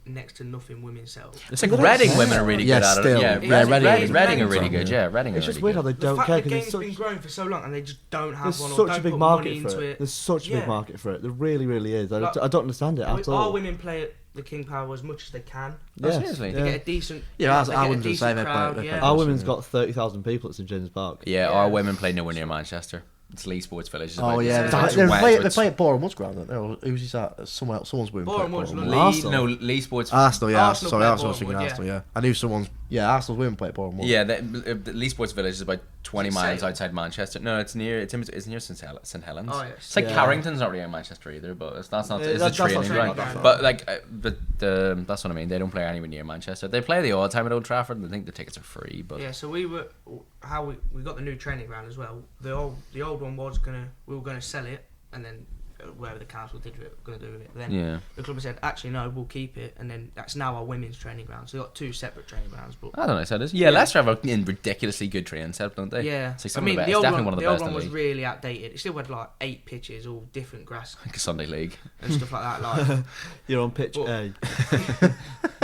next to nothing women set up. it's like They don't Reading care. women are really Yeah, good at still. it. Yeah, Yeah, Reading are mental. really good. Yeah, Reading are It's just really weird how good. they The don't fact care the because game's there's been growing for so long and they just don't have there's one or such don't a big put market money for into it. it. There's such a big Yeah. market for it. There really, really is. Like, I don't understand it at Our all. women play at the King Power as much as they can. Oh, Yes, seriously? They yeah. get a decent. Yeah, ours- they our get a women's the decent same, they play- crowd, they play yeah. Our women's got 30,000 people at St James's Park. Yeah, Yeah. our women play nowhere near Manchester. It's Lee Sports Village. It's Oh about- yeah, it's Yeah. about they West, play. but They play at Ballon Woods ground. Don't they? Or who's that? Someone's women play at Ballon Woods, Ballon Lee- Woods. Arsenal. No, Lee Sports. Arsenal, yeah. Arsenal Sorry, play I at was thinking Ballon Wood, Arsenal, yeah. I knew someone's. Yeah, Arsenal's women play at Ballon Woods. Yeah, the Lee Sports Village is about 20 Is it miles Sale? outside Manchester. No, it's near St Helens. Oh, yes. It's like Yeah. Carrington's not really in Manchester either, but that's not. Yeah, It's that's a not training training ground. ground. But like, that's what I mean. They don't play anywhere near Manchester. They play the odd time at Old Trafford, and I think the tickets are free. But Yeah, so we got the new training ground as well. The old one we were gonna sell it, and then wherever the council did it, we're gonna do with it. Then yeah, the club said, actually no, we'll keep it, and then that's now our women's training ground. So we got 2 separate training grounds, but I don't know. So it is. Yeah, Leicester have a ridiculously good training setup, don't they? yeah. It's like I some mean, of the best. the old Definitely one, one of the the old best one in the was league. really outdated. It still had like 8 pitches, all different grass Like a Sunday league. and stuff like that. Like You're on pitch Well- A.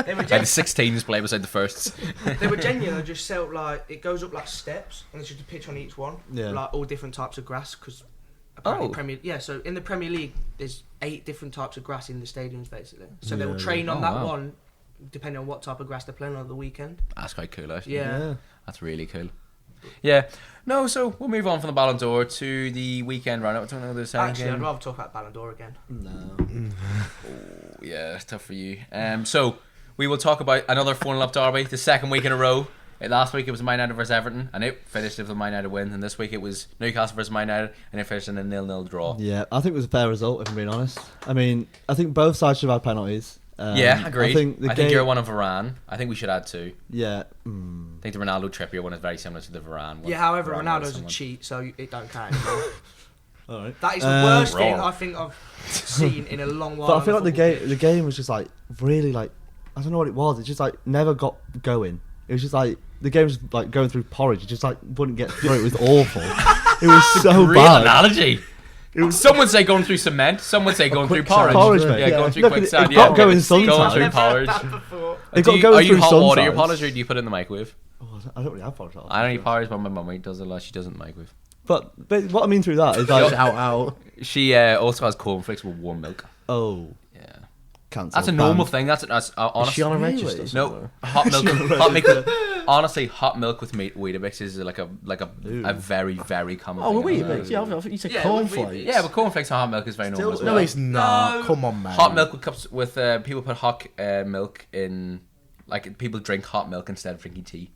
they were Like gen- the 16s play beside the firsts. they were genuine. They just set up like it goes up like steps, and there's just a pitch on each one. Yeah. Like all different types of grass because. Oh. So in the Premier League, there's 8 different types of grass in the stadiums, basically. So they Yeah, will train on Oh, that wow. one, depending on what type of grass they're playing on the weekend. That's quite cool, actually. Yeah. That's really cool. Yeah. No, so we'll move on from the Ballon d'Or to the weekend roundup. I don't know if there's Actually, I'd anything. rather talk about Ballon d'Or again. No. Yeah, it's tough for you. So we will talk about another 4-0 derby, the second week in a row. Last week it was Man United versus Everton, and it finished with a Man United win. And this week it was Newcastle versus Man United, and it finished in a 0-0 draw. Yeah, I think it was a fair result, if I'm being honest. I mean, I think both sides should have had penalties. Yeah, agreed. I think the game, you're one of Varane. I think we should add 2. Yeah. I think the Ronaldo Trippier one is very similar to the Varane one. Yeah, however, Varane Ronaldo's was a someone. cheat, so it don't count anymore. All right. That is the worst thing Wrong. I think I've seen in a long while. But I on feel a like football pitch. the game was just like really like I don't know what it was. It just like never got going. It was just like the game was like going through porridge. It just like wouldn't get through. It was awful. It was so Great bad. analogy. Some would say going through cement. Some would say going through porridge. Porridge, mate. Yeah, going through No, but quicksand. it got Yeah, going going sometimes. through I've never porridge. had that before. It got Are going you through hot water your sometimes. porridge, or do you put it in the microwave? Oh, I don't really have porridge. I don't eat porridge, but my mum does a lot. She does it in the microwave. But what I mean through that is like out. She also has cornflakes with warm milk. oh Yeah, cancel. that's a normal banned. thing. That's Is honestly. she on a Really? register? No, somewhere? hot milk. Hot milk. Honestly, hot milk with Weetabix is like a Ooh. very very common. Oh, thing. wait, wait. Yeah, I thought you said Yeah, cornflakes. Yeah, but cornflakes and hot milk is very normal as Still- well. No, it's not. No. Come on, man. Hot milk with cups with people put hot milk in, like people drink hot milk instead of drinking tea.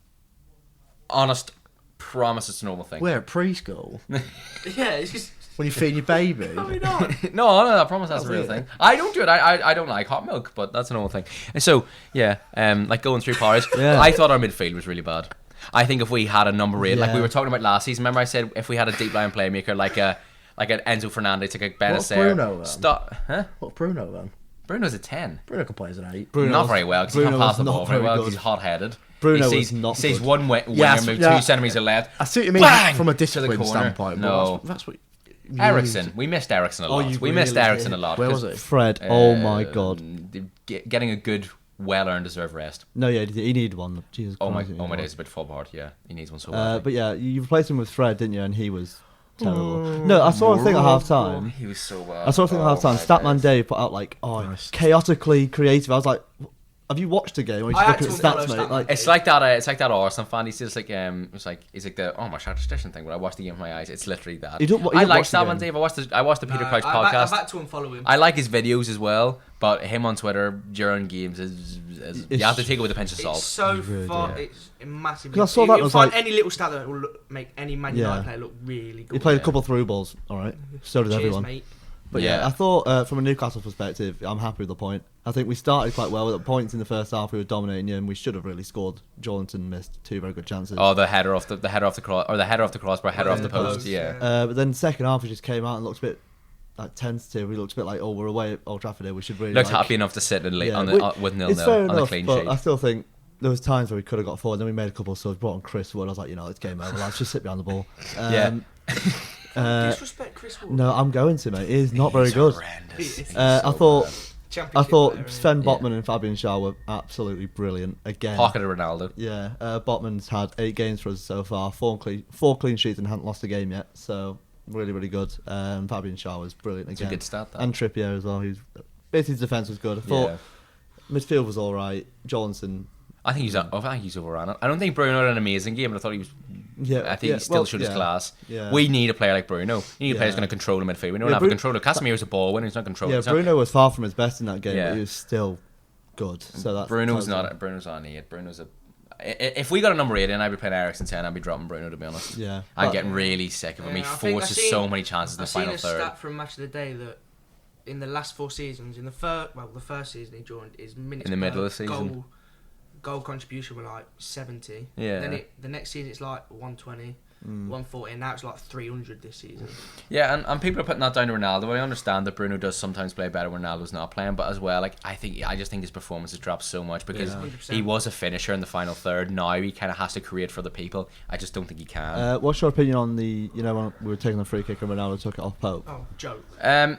Honest promise it's a normal thing. Where at preschool Yeah, it's just. when you're feeding your baby. Probably not. No, I promise that's a real thing. I don't do it. I don't like hot milk, but that's a normal thing. And so, yeah, like going through powers, Yeah. I thought our midfield was really bad. I think if we had a number 8, like we Yeah. were talking about last season, remember I said if we had a deep line playmaker like an Enzo Fernandez, like a What's Benacer. Bruno then? Stop. Huh? What Bruno then? Bruno's a 10. Bruno can play as an 8. Bruno Not was- very well because he Bruno can't pass was the ball not very well good. because he's hot-headed. Bruno he was sees, not sees good. one winger Yes, move yeah. 2 centimetres to the left. I see what you mean Bang! from a To the discipline corner. standpoint. No. But that's what. Ericsson. We missed Ericsson a Oh, lot. you We missed really Ericsson did. a lot. Where 'cause, was it? Fred, oh my god. Getting a good, well-earned deserved rest. No, yeah, he needed one. Jesus Oh my Christ. he needed days, one. it's a bit fall apart. Yeah, he needs one so badly. But yeah, you replaced him with Fred, didn't you? And he was terrible. No, I saw a thing at half time. He was so bad. I saw a thing at half time. my Statman days. Dave put out like, Nice. chaotically creative. I was like, have you watched the game? Or you I just had looking to at follow stats, mate? Statman Like, Dave. It's like that Arsenal fan. He's just like he's like the my tradition thing. When I watch the game with my eyes, it's literally that. You don't- you I don't like watch the Statman game? Dave. I watched the Peter Crouch I've podcast. had to unfollow him. I like his videos as well, but him on Twitter during games is you have to take it with a pinch of It's salt. so Really far. do. It's massive. 'Cause I saw that You'll was find like- any little stat that will make any Man United Yeah. player look really good. he played a couple of through balls. All right, so did Cheers, everyone. mate. But yeah, Yeah. I thought from a Newcastle perspective, I'm happy with the point. I think we started quite well. At points in the first half, we were dominating you, and we should have really scored. Jordan missed 2 very good chances. Oh, the header off the cross, or the header off the crossbar, header off the post. Yeah. But then second half, we just came out and looked a bit like tentative. We looked a bit like, oh, we're away at Old Trafford here. We should really Looked like, happy enough to sit and yeah, on which- the with 0-0 It's fair on the enough, clean but sheet. I still think there was times where we could have got forward. Then we made a couple of subs, brought on Chris Wood. I was like, it's game over. Let's just sit behind the ball. Yeah. Disrespect Chris Wood. No, I'm going to, mate. He is not very He's good. horrendous. He's I so thought. bad. Championship I thought player, Sven Yeah. Botman and Fabian Schär were absolutely brilliant again. Pocket of Ronaldo. Yeah, Botman's had 8 games for us so far, 4 clean sheets and hadn't lost a game yet. So really, really good. Fabian Schär was brilliant It's a again. good stat, that. And Trippier as well. Basically his defence was good. I thought Yeah. midfield was all right. Johnson. I think he's overran it. I don't think Bruno had an amazing game, but I thought he was. Yeah, I think he still showed his class. Yeah. We need a player like Bruno. We need a player who's Yeah. going to control the midfield. We don't Yeah, have a controller. Casemiro's a ball winner. He's not controlling. Yeah, He's not- Bruno was far from his best in that game, Yeah. but he was still good. So that's Bruno's tells not. you. Bruno's on 8. Bruno's a. If we got a number 8 in, I'd be playing Ericsson 10. I'd be dropping Bruno, to be honest. Yeah. I'm But- getting really sick of him. He I think forces I've seen- so many chances in the I've final seen a third. stat from Match of the Day that in the last 4 seasons, the first season he joined, his minutes In the per middle of the season. goal contribution were like 70. Yeah. Then the next season it's like 120, 140, and now it's like 300 this season. Yeah, and people are putting that down to Ronaldo. I understand that Bruno does sometimes play better when Ronaldo's not playing, but as well, like I just think his performance has dropped so much because Yeah. he was a finisher in the final third. Now he kind of has to create for the people. I just don't think he can. What's your opinion on when we were taking the free kick and Ronaldo took it off Pope? Oh, joke.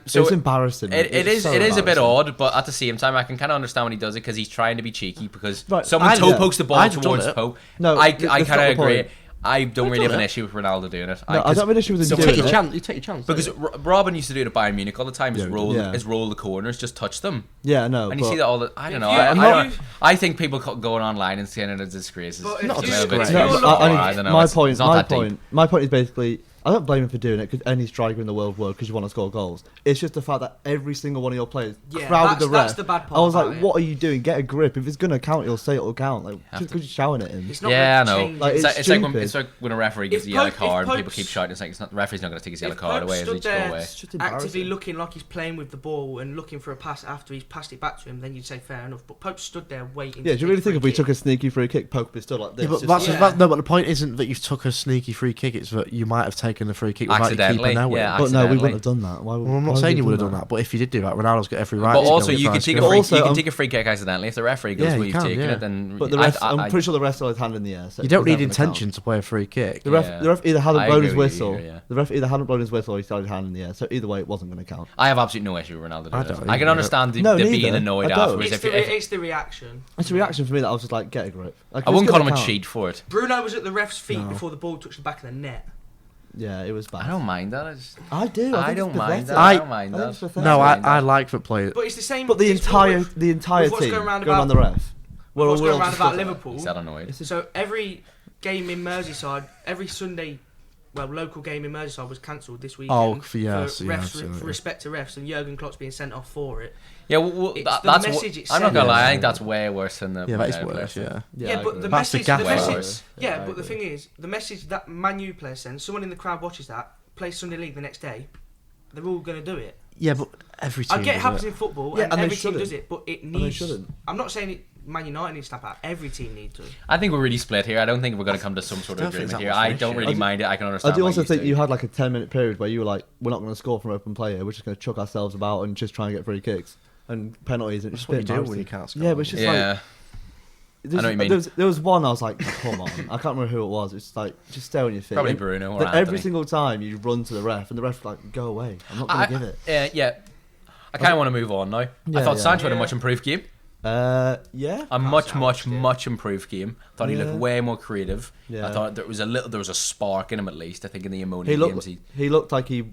So It's embarrassing. It It's is so it is a bit embarrassing. odd, but at the same time, I can kind of understand when he does it because he's trying to be cheeky because Right, someone I- toe yeah. pokes the ball I've done towards it. Pope. No, I that's kind not of the agree. point. I don't really have done an it. issue with Ronaldo doing it. No, I don't have an issue with him You doing take your it. chance. You take your chance. Because Robin used to do it at Bayern Munich all the time. Is Yeah, roll the corners, just touch them. Yeah, no. And you but- see that all the. I don't If know. you- I, if I, don't, you- I think people going online and saying it as disgrace is But a if little you- bit if too you're far. looking- I don't know. My It's point. not My that deep. point. My point is basically, I don't blame him for doing it because any striker in the world would because you want to score goals. It's just the fact that every single one of your players Yeah, crowded the ref. that's the bad part I was about like, it. what are you doing? Get a grip. If it's gonna count, you'll say it'll count. Like Have just to. because you're shouting at him. It's not Yeah, I gonna know. change Like, it. It's like when stupid. when a referee gives If a yellow Pope- if card and people Pope's- keep shouting. It's like the referee's not going to take his yellow If card Pope away. As he stood go there away. It's just actively embarrassing. looking like he's playing with the ball and looking for a pass after he's passed it back to him, then you'd say fair enough. But Pope stood there waiting. Yeah, to do you really take think a if we free took a kick. sneaky free kick, Pope would be still like this? Yeah, but just- that's Yeah. no. But the point isn't that you've took a sneaky free kick. It's that you might have taken the free kick without your Accidentally, keeper knowing. yeah, but no, we accidentally. wouldn't have done that. Why would, Well, I'm why not would saying we you would have done done that, but if you did do that, Ronaldo's got every right. But to go also, with you the can first take a goal. free. Also, You can I'm- take a free kick accidentally if the referee goes, Yeah, "Well, you you've can, taken yeah. it." Then But the ref, I'm pretty sure the ref still had his hand in the air. So You don't it's need never gonna count. intention to play a free kick. The ref, Yeah. the ref either hadn't I blown agree his with you whistle. here, yeah. The ref either hadn't blown his whistle or he started hand in the air. So either way, it wasn't going to count. I have absolutely no issue with Ronaldo doing I it. don't I can either. understand the No, being neither. annoyed I don't. afterwards. It's the reaction. It's a reaction for me that I was just like, get a grip. Like, I it's wouldn't call him gonna a count. cheat for it. Bruno was at the ref's feet No. before the ball touched the back of the net. Yeah, it was bad. I don't mind that. I do. I think don't it's mind pathetic. that. I don't mind think it's that. pathetic. No, That's I like that play. But it's the same. But the it's what entire with- the entire with what's team going round going on the about- ref. what's we're going all around just about stuck there. Liverpool. He's that annoyed. So every game in Merseyside, every Sunday local game in Merseyside was cancelled this weekend. Oh, yes, for respect to refs, and Jurgen Klopp's being sent off for it. Yeah, well It's the that's message it I'm not gonna sends. lie. I think that's way worse than the. Yeah, that is worse. Yeah. Yeah, but the That's the message, gaffer. the message, Worse. yeah, I but the agree. thing is, the message that Man U player sends, someone in the crowd watches that, plays Sunday League the next day, they're all going to do it. Yeah, but every team. I get it does happens in football, Yeah, and and they every team shouldn't. does it, but it they needs. shouldn't. I'm not saying Man United needs to step out. Every team needs to. I think we're really split here. I don't think we're going to come to some sort of I don't think agreement it's here. that much I of an don't issue. really mind it. I can understand. I do why also think do. you had like a 10-minute period where you were like, we're not going to score from open play here. We're just going to chuck ourselves about and just try and get free kicks and penalties. And it's That's what you just do a bit when you embarrassing. can't score. Yeah, but it's just Yeah. like. I know what you mean. There was one I was like, come on. I can't remember who it was. It's like, just stay on your feet. Probably And Bruno or then every Anthony. single time you run to the ref, and the ref's like, go away. I'm not going to give it. Yeah. I kind of want to move on now. I Yeah, thought yeah. Sancho had a Yeah. much improved game. Yeah. A much improved game. Thought he Yeah. looked way more creative. Yeah. I thought there was a spark in him at least. I think in the Ammonia He games looked, he looked like he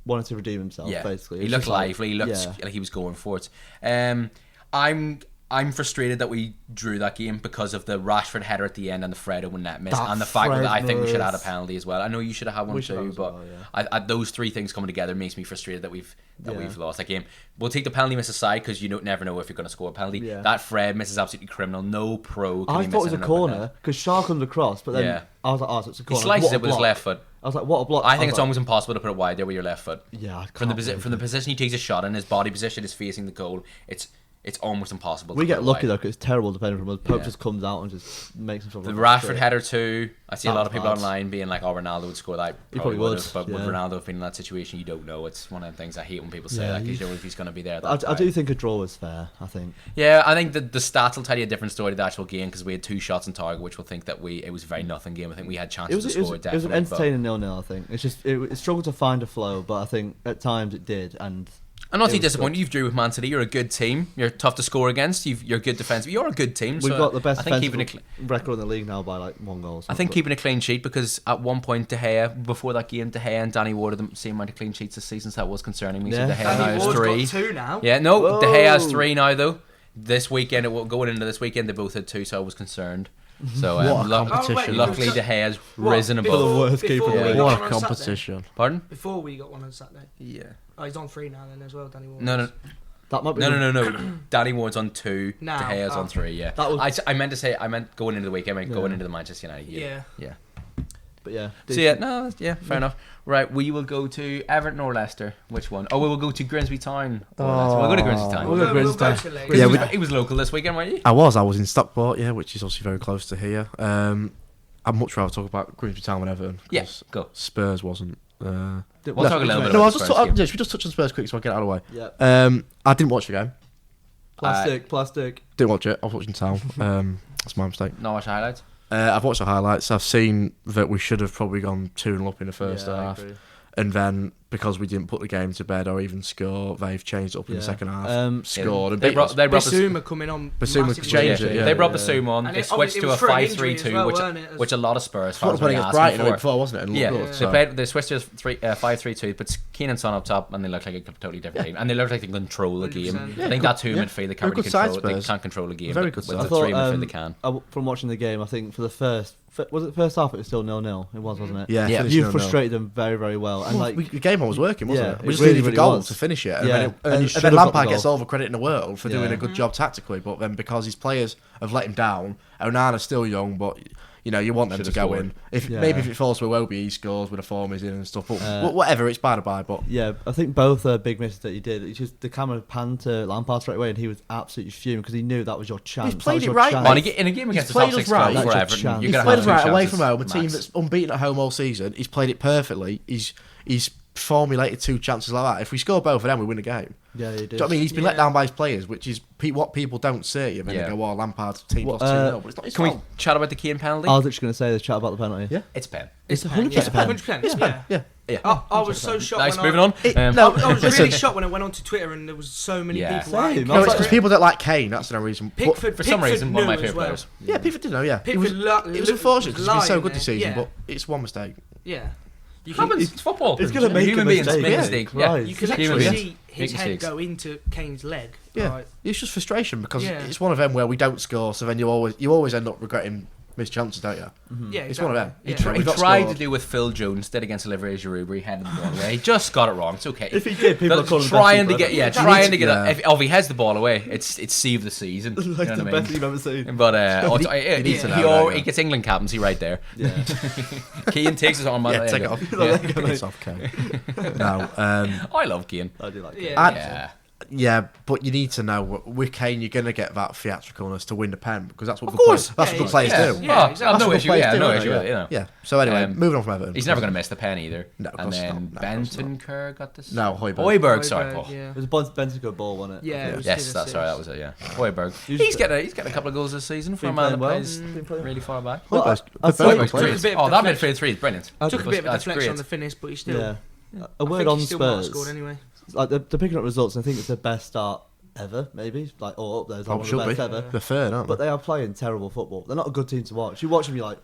wanted to redeem himself, basically. he It's looked just like- lively. He looked yeah. like he was going for it. I'm frustrated that we drew that game because of the Rashford header at the end and the Fred Owen net miss, That and the fact that I think we should have had a Fred penalty as well. I know you should have had one We should too, have as but well, yeah. I, those three things coming together makes me frustrated that we've Yeah. lost that game. We'll take the penalty miss aside because you never know if you're going to score a penalty. Yeah. That Fred miss is absolutely criminal. No pro. Can I he thought it miss was a in an open corner net. because Shaw comes across, but then Yeah. I was like, oh, so it's a He corner. slices What a it with his block. left foot. I was like, what a block. I think was it's like, almost impossible to put it wide there with your left foot. Yeah, I From the can't from the believe it. position he takes a shot in, his body position is facing the goal. It's almost impossible. We to get put it lucky wide. though because it's terrible depending from us. Pope Yeah. just comes out and just makes himself The look like Rashford shit. header too. I see a That lot of was people bad. online being like, "Oh, Ronaldo would score that." He probably would would, have, but would yeah. Ronaldo have been in that situation? You don't know. It's one of the things I hate when people say Yeah, that because you- you know if he's going to be there. At I that do time. think a draw was fair. I think. Yeah, I think the stats will tell you a different story to the actual game because we had 2 shots on target, which will think that it was a very nothing game. I think we had chances to score It was definitely. an entertaining 0-0. I think it's just it struggled to find a flow, but I think at times it did. And I'm not it too was disappointed. good. You've drew with Man City. You're a good team. You're tough to score against. You're good defensive. You're a good team. we've so got the best I think keeping defensive record in the league now by like 1 goal. I think keeping a clean sheet because at one point De Gea, before that game, De Gea and Danny Ward had the same amount of clean sheets this season, so that was concerning me. Yeah. So De Gea now Danny has Ward's 3. got 2 now. Yeah, no, Whoa. De Gea has 3 now though. This weekend, going into this weekend, they both had 2, so I was concerned. So What a luck- competition. luckily What? De Gea's What? risen Before- above. the worst keeper in the we league. got What one a on Saturday. competition. Pardon? Before we got one on Saturday. Yeah. Oh, he's on 3 now then as well, Danny Ward. No. that might be No. Danny Ward's on 2. Now, De Gea's on okay. 3. Yeah. That was- I meant going into the weekend. I meant going Yeah. into the Manchester United game. Yeah. Yeah. But yeah. So yeah, no, yeah, fair enough. Right, we will go to Everton or Leicester. Which one? Oh, we will go to Grimsby Town. Or Leicester. We'll go to Grimsby Town. We'll go to We'll Grimsby go Town. to Leeds. Yeah, Grimsby- he was local this weekend, weren't you? I was in Stockport, yeah, which is obviously very close to here. I'd much rather talk about Grimsby Town than Everton. 'cause Yeah, go. Spurs wasn't. We'll No, talk a little bit No, about I'll the just Spurs talk, game. yeah, should we just touch on Spurs quick so I get it out of the way? Yeah. I didn't watch the game. Plastic. Didn't watch it. I was watching Town. That's my mistake. Not watch highlights. I've watched the highlights. I've seen that we should have probably gone 2-0 up in the first Yeah, I half. agree. And then, because we didn't put the game to bed or even score, they've changed it up in the Yeah. second half. Scored and They beat brought us. Basuma coming on. Basuma massively. changed it, yeah. They brought Basuma on. And They it- switched it to was a for an injury 5-3-2, as well, weren't it? which a lot of Spurs Thought fans playing were against asking Brighton the week for. before, wasn't it? And Yeah, looked good, they so. they switched to a 5-3-2, but Keane and Son up top, and they look like a totally different team. And they look like they can control the game. 100%. I think that 2 midfield they can't They're really good side, control. They Spurs. can't control the game. Very but good with side. the 3 midfield they can. From watching the game, I think for the first half it was still 0-0. It was, wasn't it? Yeah, Yeah. finished You 0-0. frustrated them very, very well. And Well, like, the game was working, wasn't Yeah, it? it We just really, needed the really goal was. to finish it. And Yeah. then, And you and should then have got Lampard the gets goal. all the credit in the world for doing Yeah. a good job tactically, but then because his players have let him down, Onana's still young, but you want them Should to have go scored. in. Maybe if it falls to Iwobi, he scores with a form he's in and stuff. But whatever, it's by the by. But yeah, I think both are big misses that he did. It's just the camera panned to Lampard straight away, and he was absolutely fuming because he knew that was your chance. He's played That was it your right, chance. mate. In a game against the played top us 6 right. club for That's your Everton, chance. you're he's going to played have us 2 right away chances from home. A team max. that's unbeaten at home all season. He's played it perfectly. He's formulated 2 chances like that. If we score both of them, we win the game. Yeah, he did. Do you know what I mean? He's been let down by his players, which is what people don't see. And then Yeah. they go, "Oh, Lampard's team What, lost 2-0." But it's not his Can we fault. chat about the Kane penalty? I was literally going to say this chat about the penalty. Yeah. It's pen. It's Pen, 100% yeah, pen. 100%. Yes, Yeah. yeah. Yeah. I was so shocked. Nice, when moving I, on. No, I was really listen. shocked when I went onto Twitter and there was so many Yeah. people. Same. No, it's Like- because people that like Kane. That's no reason. But- Pickford, For some Pickford reason, one of my knew as favourite well. players. yeah, Pickford did know. Yeah, Pickford it was unfortunate because he's been so lying good this there, season, yeah. but it's one mistake. Yeah. You Happens. It's football. It's gonna make human a beings mistake. make Yeah, mistakes. right. Yeah. You can Human actually beings see his make head mistakes. go into Kane's leg. Yeah, Right. it's just frustration because Yeah. it's one of them where we don't score, so then you always end up regretting miss chances, don't you? Yeah, It's one of them. Yeah. He We've not tried to scored. do with Phil Jones did against Olivier Giroud, where he headed the ball away. He just got it wrong. It's okay. If he did, people are calling him trying best to get, keeper ever. trying to get. Yeah. If he heads the ball away, it's save the season. You know Like what the I best mean? you've ever seen. But You need to know, don't he you? gets England captaincy right there. Yeah. Keane takes his arm out. Yeah, there take you it go. off. Yeah. Take it off, okay. No, I love Keane. I do like it. Yeah. Yeah. yeah, but you need to know with Kane, you're going to get that theatricalness to win the pen because that's what Of good course. players, that's Yeah, what good players Yeah. do. Yeah, Yeah. exactly. No That's what issue. players Yeah, do, no isn't issue. it? with it, you know. Yeah. So anyway, moving on from Everton. He's never going to miss the pen either. No, of And course then not. No, of course not. Bentancur got this. No, Højbjerg. Højbjerg, sorry, Paul. Yeah. It was a Benzema ball, wasn't it? Yeah, it was Yes, two that's right. That was it. Yeah, Højbjerg. He's He's getting a couple of goals this season for a Been man that playing well. plays Been playing- really far back. Well, Højbjerg's I good thought- player. Took a bit of Oh, that deflection. midfield three is brilliant. Took a bit of a That's deflection great. on the finish, but he still. Yeah. A I word think on he still might have Spurs. scored anyway. Like they're picking up results, and I think it's their best start ever, maybe. Like, or up there, it's like one of the Should be. best ever. They're third, aren't they? But they are playing terrible football. They're not a good team to watch. You watch them, you're like,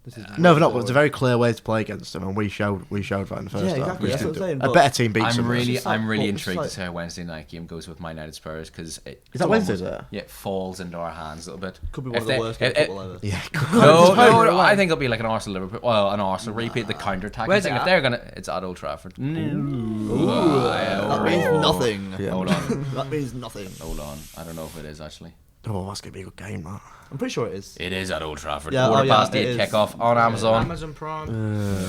this is. No, they're not. But it's a very clear way to play against them, and we showed that in the first Yeah, half. exactly, We that's did what I'm saying, a but- better team beats I'm them. really, just like- I'm really well, it's intrigued like- to see how Wednesday night game goes with Man United Spurs because Is that Wednesday, is it? Yeah, it falls into our hands a little bit. Could be one If of the they- worst games if- of football ever. Yeah. No, I think it'll be like an Arsenal Liverpool. Well, an Arsenal repeat the counter attack. Where's thing. it If at? they're gonna, it's at Old Trafford. That means nothing. Hold on, That means nothing. hold on. I don't know if it is actually. Oh, that's gonna be a good game, that. I'm pretty sure it is. It is at Old Trafford. Yeah, Quarter oh, yeah, past it 8 is. kickoff on Amazon. Amazon Prime.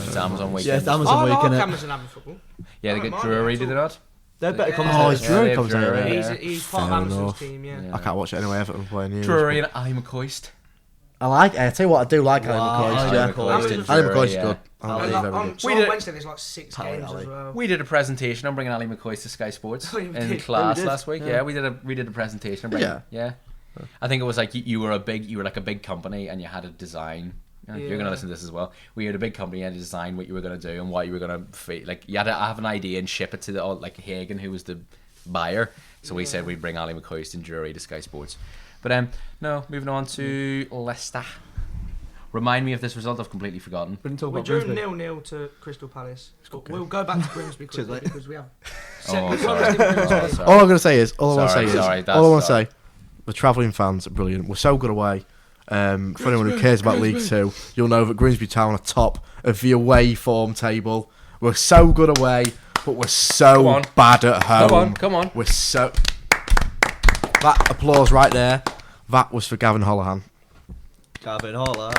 It's Amazon Yeah, weekend. it's Amazon Oh, I week, like innit? Amazon having football. Yeah, they I get don't Drury, mind did it it not? They're better Yeah. Oh, commentators. it's Drury Yeah, comes Drury, out. yeah. He's part of Fair Amazon's enough. team, yeah. Yeah. I can't watch it anyway. Everton playing you. Drury and Ali McCoist. I like. I tell you what, I do like Wow, Ali McCoist. Ali Yeah, McCoist. Ali McCoist is Yeah. good. Ali. Ali And is like, very on, good. so We on did- Wednesday there's like 6 Pally games Ali. as well. We did a presentation on bringing Ali McCoist to Sky Sports Oh, you in did? class Yeah, we did. last week. Yeah. Yeah, we did a presentation. On bringing, yeah. I think it was like you were like a big company and you had a design. You're Yeah. gonna listen to this as well. We had a big company and had to design what you were gonna do and what you were gonna like. You had to have an idea and ship it to the like Hagen, who was the buyer. So we said we'd bring Ali McCoist and Drury to Sky Sports. But no, moving on to Leicester. Remind me of this result. I've completely forgotten. We didn't talk We about drew Brisbane. 0-0 to Crystal Palace. But we'll go back to Grimsby Cheers, quickly mate. because we have. Oh, we've sorry. promised him Grimsby. Oh, sorry. All I'm gonna say is, all I Sorry, want to sorry, say, the travelling fans are brilliant. We're so good away. For anyone who cares about League Two, you'll know that Grimsby Town are top of the away form table. We're so good away, but we're Come so on. bad at home. Come on. We're so. That applause right there, that was for Gavin Holohan. Gavin Holler.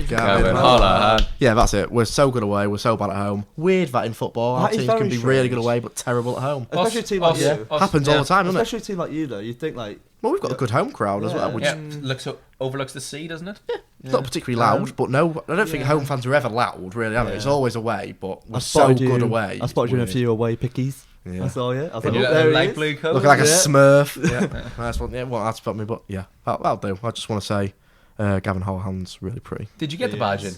Gavin Holler. Yeah, that's it. We're so good away. We're so bad at home. Weird that in football, our That is teams can very be really strange. good away, but terrible at home. Especially a team like you. Happens all the time, doesn't it? Especially a team like you, though. You'd think, like, Well, we've got a good home crowd as well, which Yeah, overlooks the sea, doesn't it? is not particularly loud, but no, I don't think home fans are ever loud, really, are they? Yeah. It's always away, but we're I so spotted good you- away. I spotted you in a Weird. few away pickies. Yeah. I saw you. I was Did like, you oh, there he like is. blue coat? Looking like a Yeah. smurf. Yeah, nice one. Yeah, well, that's about me, but yeah, that'll do. I just want to say, Gavin Holohan's really pretty. Did you get the badge in?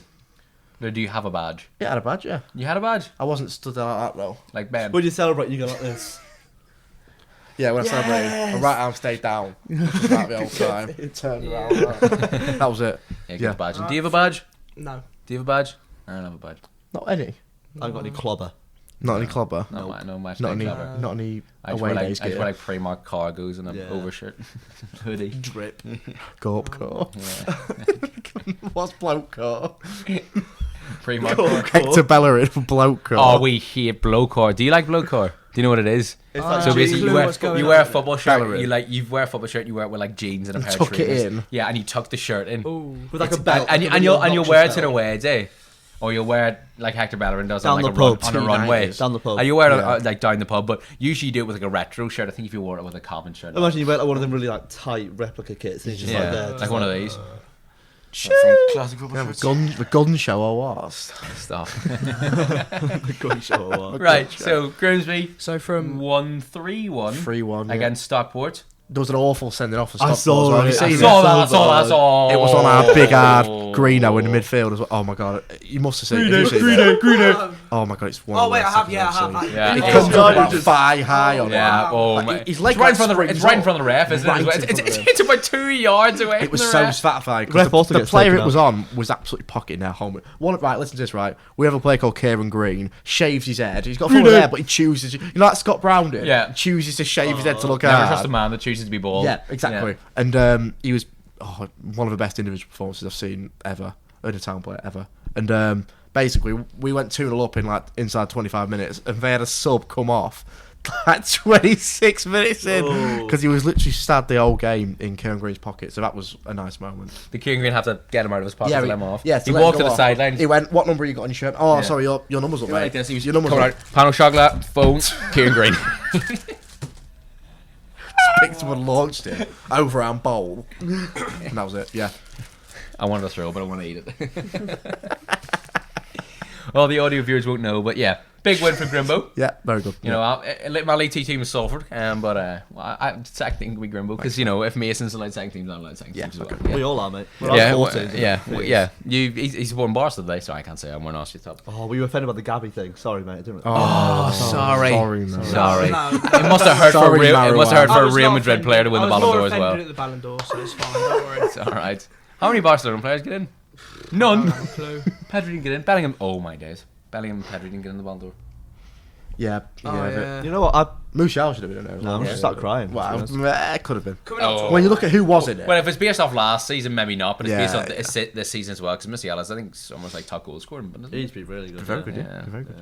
Or do you have a badge? Yeah, I had a badge, yeah. You had a badge? I wasn't stood there like that, though. Like Ben? When you celebrate, you go like this. Yeah, when I celebrated, my right arm stayed down. Like the whole time. Turned around. That was it. Yeah, get Yeah. the badge. And do you have a badge? No. Do you have a badge? I don't have a badge. Not any. I haven't got any clobber. Not any clubber. No match. Not day any. clubber. Not any I just away wear days like gear. Primark cargos and an Yeah. overshirt, hoodie. Drip. Go up, go. Yeah. What's bloke car? Primark. Hector Bellerin for bloke car. Oh, we hate blowcore. Do you like blowcore? Do you know what it is? It's Oh, like So basically, clue what's going you on wear a there. football shirt. Bellerin. You wear a football shirt. You wear it with like jeans and a pair of tuck it trainers. in. Yeah, and you tuck the shirt in. Ooh. with like a It's- belt. and like a you'll obnoxious wear it to the belt. away day, or you'll wear it like Hector Bellerin does Down on like the a run, pub, on a 290s. runway. Down the pub. And you wear it Yeah. like down the pub, but usually you do it with like a retro shirt. I think if you wore it with a common shirt, Imagine you wear like one of them really like tight replica kits. And it's just yeah, like there. like one of these. Classic the gun show or what? Stuff. Gun show or what. Right, so Grimsby So from 1-3-1 3-1 against Stockport. There was an awful sending off for I Stockport. saw as well. Have it. you I seen saw it? that. That's all. It was on our big hard Greeno in the midfield as well. Oh my god, you must have seen it. Have you seen it? Oh my god, it's one. Oh of the wait, I worst have. things Yeah, I've I have. seen. Yeah, He it's comes God, up just- thigh high on Yeah, it. oh Like, my. his leg It's right in like front of the. springs It's right in up. front of the ref, isn't Right it? in front of him. It's about 2 yards away. It was from so the ref. satisfying. Ref also The gets player taken it was out. on was absolutely pocketing their home. Right, listen to this. Right, we have a player called Kieran Green. Shaves his head. He's got full hair, but he chooses. You know, like Scott Brown did. Yeah. He chooses to shave his head to look Never trust a hard. man that chooses to be bald. Yeah, exactly. And he was one of the best individual performances I've seen ever in a Town player ever. And basically, we went 2-0 up in like inside 25 minutes, and they had a sub come off like 26 minutes in because he was literally stabbed the whole game in Kieran Green's pocket. So that was a nice moment. Did Kieran Green have to get him out of his pocket to let him off? Yeah, he walked to the sideline. He went, "What number you got on your shirt?" "Oh, sorry, your number's up, mate." Like this. He was Your number's coming up. out. Panel chocolate, phone, Kieran Green. Picked him and launched it over our bowl, and that was it. Yeah. I wanted to throw, but I want to eat it. Well, the audio viewers won't know, but yeah, big win for Grimbo. Yeah, very good. You know, my league team was Salford, but I second team can be Grimbo because if Mason's allowed second teams, I'm allowed second teams as well. We all are, mate. He's won Barca today, so I can't say I'm one off your top. Oh, we were offended about the Gabby thing. Sorry, mate. Didn't we? Sorry. Sorry. It must have hurt for a Real. It must have hurt for a Real Madrid player to win the Ballon d'Or as well. I was more offended at the Ballon d'Or, so it's fine. Don't worry. It's all right. How many Barcelona players get in? None. I don't have a clue. Pedri didn't get in. Bellingham. Oh my days. Bellingham and Pedri didn't get in the Ballon d'Or. Yeah. Yeah. You know what? Musial should have been in there. No, I'm just start crying. Wow, it could have been. Coming up to When you look at who was in it. Well, if it's based off last season, maybe not, but it's based Yeah, off this season as well, because Musiala's, I think, it's almost like top goal scoring. But He's been really good. Very good, Yeah. Very good.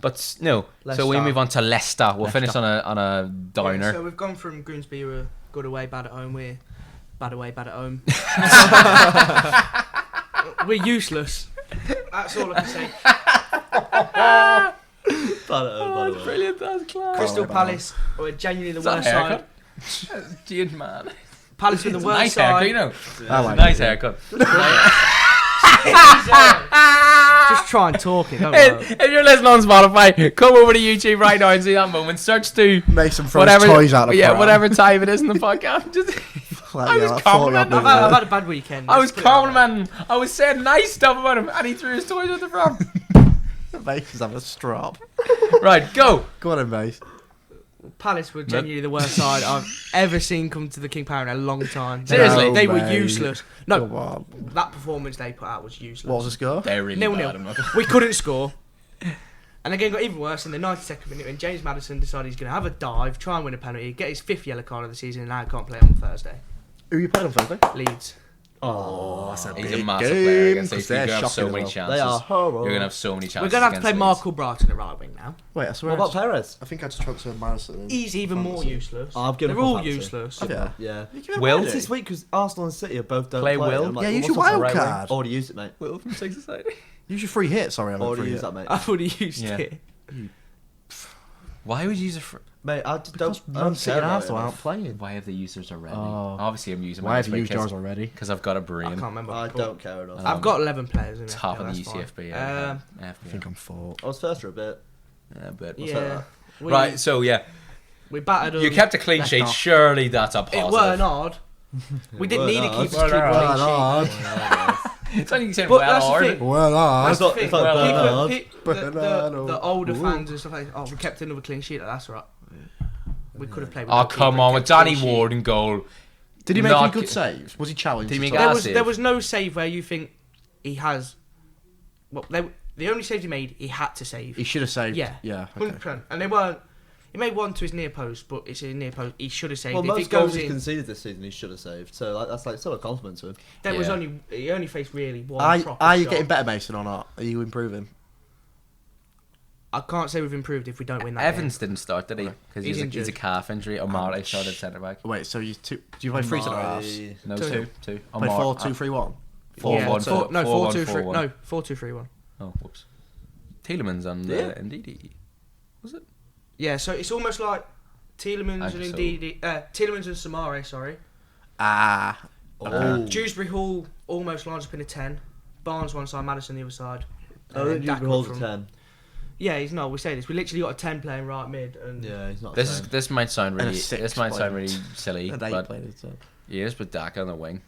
But no, Leicester. so we move on to Leicester. We'll finish on a downer. So we've gone from Grimsby were good away, bad at home. We're bad away, bad at home. We're useless. That's all I can say. Brilliant, that's class. Crystal Palace were genuinely the Is that worst a side. haircut? Jade man. Palace were the It's a worst nice side. haircut, you know. I like Nice it. haircut. Just try and talk it. Don't Hey, worry. if you're listening on Spotify, come over to YouTube right now and see that moment. Search to Mason throws toys out of the pram. whatever time it is in the podcast. Just, I was complimenting. I've had a bad weekend. I was Let's put it that way. complimenting. I was saying nice stuff about him, and he threw his toys at the pram. Mason's having a strop. Right, go. Go on then, Mace. Palace were genuinely the worst side I've ever seen come to the King Power in a long time. Seriously? They were mate. useless. Come No, on. that performance they put out was useless. What was the score? They're really 0-0. bad. I'm not gonna- We couldn't score. And the game got even worse in the 92nd minute when James Maddison decided he's going to have a dive, try and win a penalty, get his 5th yellow card of the season, and now can't play on Thursday. Who you playing on Thursday? Leeds. Oh, that's a He's big a massive game, player against 'cause Leeds. You're they're gonna have so shocking many as well. chances. They are horrible. You're gonna have so many chances. We're going to have to play against Marco Brighton at right wing now. Wait, I swear. What about Perez? I think I just transferred Madison. He's even more useless. I've given They're up on all fantasy. useless. Yeah. Yeah. Will? It's this week because Arsenal and City are both don't Play play. Will? I'm like, Yeah, use what's your up? wild right wing? card. Already used it, mate. Will from Six Society. Use your free hit. Sorry, I meant Already free used hit. that, mate. I've already used Yeah. it. Why would you use a? Mate, I just Because don't. Man City and about it Arsenal aren't enough. playing. Why have they used theirs already? Oh. Obviously, I'm using. Why have you used yours already? Because I've got a I brain. can't remember. I don't care enough. I've got 11 players in it. Top Yeah, of the that's fine. UCFB. Yeah, I think I'm 4. I was first for a bit. but Yeah. right. So yeah, We battered them. you kept a clean sheet. off. Surely that's a It positive. weren't odd. We didn't need to keep Well, a clean sheet. It's only you said But well that's the hard. thing. Well, That's It's not- the it's thing. like Well, Bernard. The older fans and stuff like that, oh, we kept another clean sheet. That's right. We could have played with Oh no come keeper on, and with kept a Danny clean sheet. Ward in goal. Did he make Not any good g- saves? Was he challenged? Did he make at all? a- There was no save where you think he has. Well, the only save he made, he had to save. He should have saved. Yeah. Yeah. 100%. And they weren't. He made one to his near post, but it's a near post. He should have saved. Well, If most it goes goals he's in, conceded this season, he should have saved. So that's like sort of compliment to him. there was Yeah. he only faced really one proper Are you shot. getting better, Mason, or not? Are you improving? I can't say we've improved if we don't win that. Evans didn't start, did he? Because He's he's a injured. calf injury. Omar started centre back. Wait, so you two? Do you play 3 centre halves? No, Two. two. Play 4-2-3-1. Four, yeah, one, four, four, no, four, 4 one, 2 four, 3. one. No, 4 2 3 1. Oh, whoops. Tielemans and Yeah. Ndidi. Was it? Yeah, so it's almost like Tielemans Actually, and so- Ndidi, Tielemans and Samare, sorry. Ah. Dewsbury Hall almost lines up in a 10. Barnes one side, Madison the other side. I think Daka you holds a from- 10. Yeah, he's not. We say this. We literally got a 10 playing right mid, and Yeah, he's not. This a 10. might sound And a really six really silly, And 8 but played it. So. he is with Daka on the wing.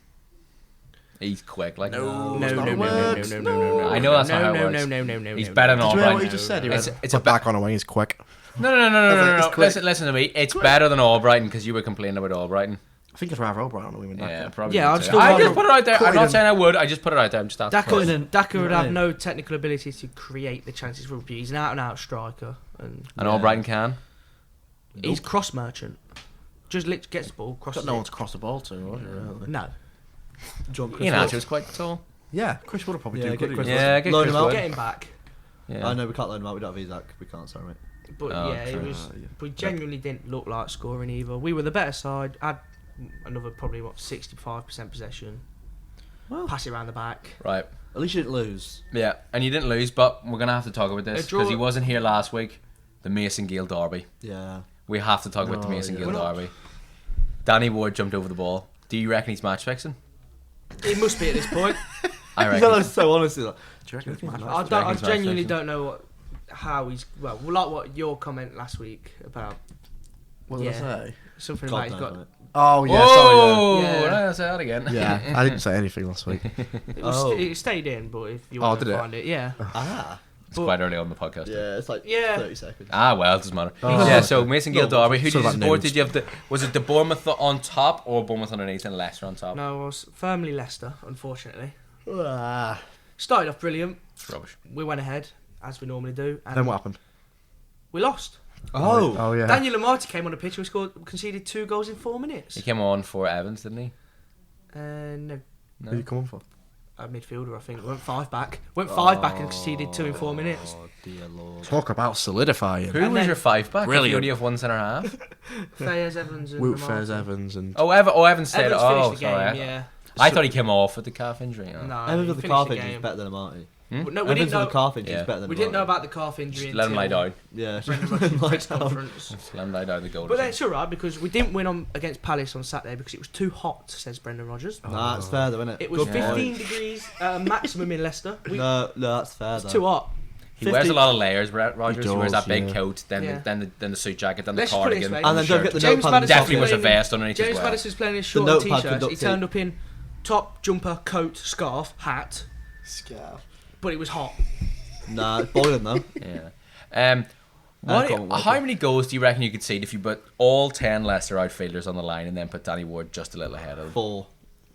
He's quick, like No. no, it's no, not no, a no, no, word. no, no, no, no. I know that's not how it no, works. no, no, no, no. He's no, better no. than Did you hear what Albright. he just said? He It's went, a put back on a wing. He's quick. No. It's quick. Listen to me. It's better than Albrighton because you were complaining about Albrighton. I think I'd rather Albright on a wing than Yeah, Daka. probably. Yeah, would I'd too. still I rather- just put it out there. Cut I'm not him. saying I would. I just put it out there. I'm just asking. Daka would have Right. no technical ability to create the chances for rugby. He's an out-and-out striker, and And Albrighton can. he's cross merchant. Just gets the ball, crosses Got no one it. to cross the ball to, was it, really? No. John Ian Archer was quite tall. Yeah, Chris would have probably Yeah, do get good. Chris again. Yeah, get Load Chris him out. Wood. Get him back. Yeah. I know we can't loan him out. We don't have Isaac. We can't. Sorry, mate. But Oh, yeah, it true. was. Yeah. We genuinely didn't look like scoring either. We were the better side. Had another probably 65% possession. Well, Pass it around the back. Right. at least you didn't lose. Yeah, and you didn't lose, but we're gonna have to talk about this A draw- because he wasn't here last week. The Mason Gill derby. Yeah. We have to talk about the Oh, Mason yeah. Gill We're not- derby. Danny Ward jumped over the ball. Do you reckon he's match fixing? It must be at this point. I You reckon. know, so honestly, like, Do you reckon it's I mad? I he's genuinely match don't know how he's. Well, like what your comment last week about What did Yeah. I say? something God about he's knows, got. mate. Oh yeah, Oh, Yeah. yeah. No, say that again. sorry. Yeah, I didn't say anything last week. It, was, Oh. it stayed in, but if you Oh, want did to it? find it, yeah. Ah. It's quite early on the podcast. Yeah, it's like Yeah. 30 seconds. Ah, well, it doesn't matter. Oh, yeah, okay. so Mason Gill No, derby. Who did sort you of support? like Did you have was it the Bournemouth on top or Bournemouth underneath and Leicester on top? No, I was firmly Leicester, unfortunately. Ah. Started off brilliant. It's rubbish. We went ahead, as we normally do. And Then what happened? we lost. Oh. Oh yeah. Daniel Amarty came on the pitch and conceded 2 goals in 4 minutes. He came on for Evans, didn't he? No. Who did you come on for? A midfielder, I think. Went 5 back. Went 5 back and conceded 2 in 4 minutes. Oh dear lord. Talk about solidifying. Who And was then- your 5 back? Brilliant. You only have one centre half. Fayez, Evans, and Wout Amarty. Fares, Evans, and Evans stayed. Evans Oh, finished the game, sorry. yeah. I thought he came off with the calf injury. Oh. No, Evans he with the finished calf the injury is game. better than Amarty. No, we Evans didn't with the know. calf injury Yeah. is better than We didn't know Amarty. about the calf injury Just let him until lie down. Yeah. Brendan Rodgers' press conference. Just let him lie down the goal. But then it's alright because we didn't win on against Palace on Saturday because it was too hot, says Brendan Rodgers. Nah, it's fair though, isn't it? It was Good 15 point. degrees maximum in Leicester. No, that's fair It's though. too hot. He wears a lot of layers, Rogers. He wears does, that big yeah. coat, then Yeah. then the suit jacket, then the Let's just put it this cardigan. way. And then don't get the James notepad. Maddison Definitely and was a stuff. vest underneath James as well. Maddison's playing his short notepad t-shirts. conduct He it. turned up in top, jumper, coat, scarf, hat, but it was hot. Nah, it's boiling though. Yeah. I can't work How it. many goals do you reckon you could see if you put all 10 Leicester outfielders on the line and then put Danny Ward just a little ahead of them? 4.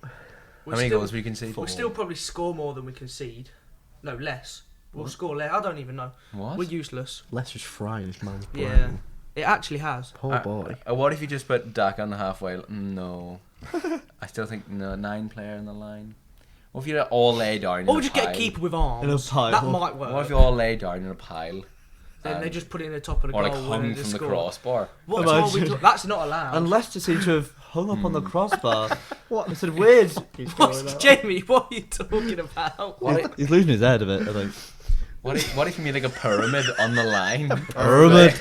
How many goals we can see? We'll still probably score more than we concede. No, less. We'll score less. I don't even know. What? We're useless. Leicester's frying this man's brain. Yeah. It actually has. Poor boy. What if you just put Dak on the halfway? No. I still think 9 player in the line. What if you all lay down in Or a we just get a pile? keeper with arms. In a pile. That might work. What if you all lay down in a pile? Then they just put it in the top of the Or goal like and hung then from just the score. crossbar? What's all we Imagine. do? That's not allowed. And Leicester seem to have hung up on the crossbar. What? It's weird. What's, Jamie, what are you talking about? He's losing his head a bit, I think. What if you made like a pyramid on the line? Pyramid.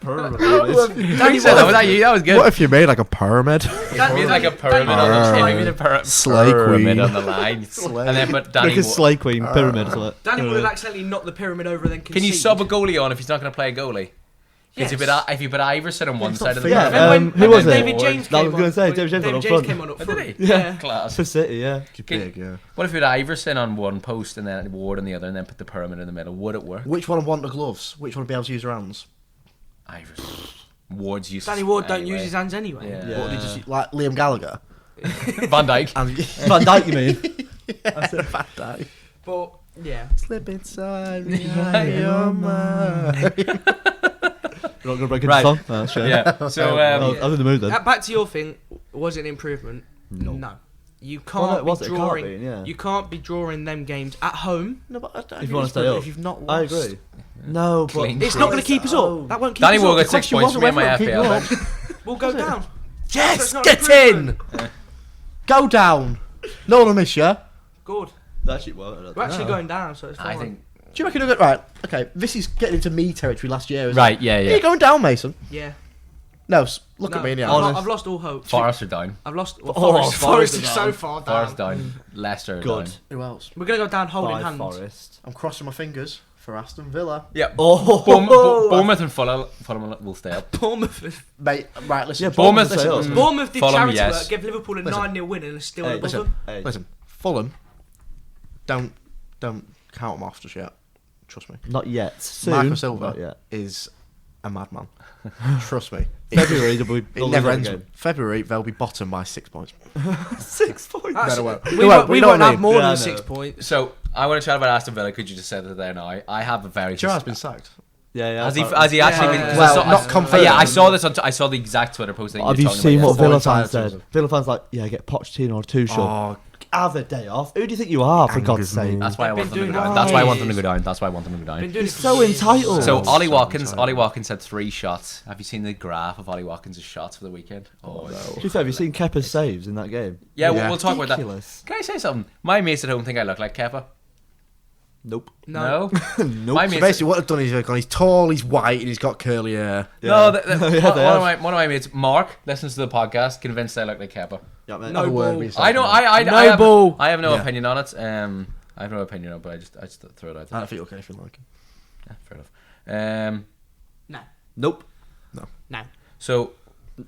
Danny said that was that you. That was good. What if you made like a pyramid? That Made like a pyramid Danny- on the Pyramid. made a Slay pyramid queen. on the line, and then put Danny. Like a Slay Queen pyramid or something. Danny would have accidentally knocked the pyramid over and then conceded. Can you sub a goalie on if he's not going to play a goalie? Because Yes. if you put Iverson on one it's side not of the fair. pitch, Yeah, Remember who when was it? David James I came was on? gonna say, David James David on James front. came on up front. did he? Yeah. class. For City, yeah. Big, yeah. What if you had Iverson on one post and then Ward on the other, and then put the pyramid in the middle? Would it work? Which one would want the gloves? Which one would be able to use their hands? Iverson. Ward's used. Danny Ward don't use his hands anyway. Yeah. Yeah. What did you see? Like Liam Gallagher? Van Dijk. And Van Dijk, you mean? Van Dijk. But yeah, Slip inside me, your mind. You're not going to break into Right. song? No, sure. Yeah. So I was in the mood then. back to your thing. Was it an improvement? No. You can't Well, no, be was it? It can't drawing. be, yeah. You can't be drawing them games at home. No, but I don't If you want to stay up. if you've not I lost. agree. No, but... Clean It's not going to keep us Oh. up. That won't keep Danny us Ward up. got 6 points for me in my FPL. bench. We'll go down. So Yes, it's not get an in! improvement. Go down. No one will miss you. Good. That shit won't. We're actually going down, so it's fine. I think. Do you reckon you'll get right? Okay, this is getting into me territory last year. Isn't Right. It? Yeah. Are Yeah. you going down, Mason? Yeah. No, look No, at me in the I've, eye. lo- Honest. I've lost all hope. Forest are down. I've lost. Well, Oh, Forest. Forest Forest are is so down. far down. Forest down. Leicester are Good. down. Who else? We're going to go down holding By hands. Forest. I'm crossing my fingers for Aston Villa. Yeah. Oh, Bournemouth and Fulham will stay up. Bournemouth. Mate, right, listen. Yeah, Bournemouth. Bournemouth Listen, say us. Bournemouth did Fulham, charity yes. work, give Liverpool a Listen. 9-0 win and are still Hey, above listen. them. Hey. Listen, Fulham, don't count them off just yet. Trust me. Not yet. Soon. Marco Not Silva yet. is a madman. Trust me. February, they'll be. It never ends. February, they'll be bottom by 6 points. 6 points. That's- No, they won't. we They won't, won't, but we you know won't what I have mean. more Yeah, I than know. 6 points. So I want to chat about Aston Villa. Could you just say that there now? I have a very. Gerard's been sacked. Yeah. Has he actually been? 'cause I Well, saw- not confirmed. Yeah, I saw this. I saw the exact Twitter post that Have you you were talking seen about. what yesterday. Villa Four fans titles. said? Villa fans like, yeah, get Pochettino or Tuchel. Oh, Have a day off. Who do you think you are, for Angers God's me. sake? That's why I They've want them been to go doing down. it That's for why I want them to years. go down. That's why I want them to go down. Been doing He's it for so years. entitled. So Oh, Ollie so Watkins, entitled. had 3 shots. Have you seen the graph of Ollie Watkins' shots for the weekend? Oh, To be fair, have you seen Kepa's saves in that game? yeah, Yeah. we'll talk about that. Ridiculous. Can I say something? My mates at home think I look like Kepa. Nope. No, Nope. My so mates. basically, what I've done is he's tall, he's white, and he's got curly hair. No, Yeah, one they of have. my mates, Mark, listens to the podcast, convinced I look like Kepa. Yeah, mate. No Have a word ball. with yourself, I know. man. I have no Yeah. opinion on it. I have no opinion on it, but I just throw it out I there. don't think you look anything like him. Yeah, fair enough. No. Nope. No. So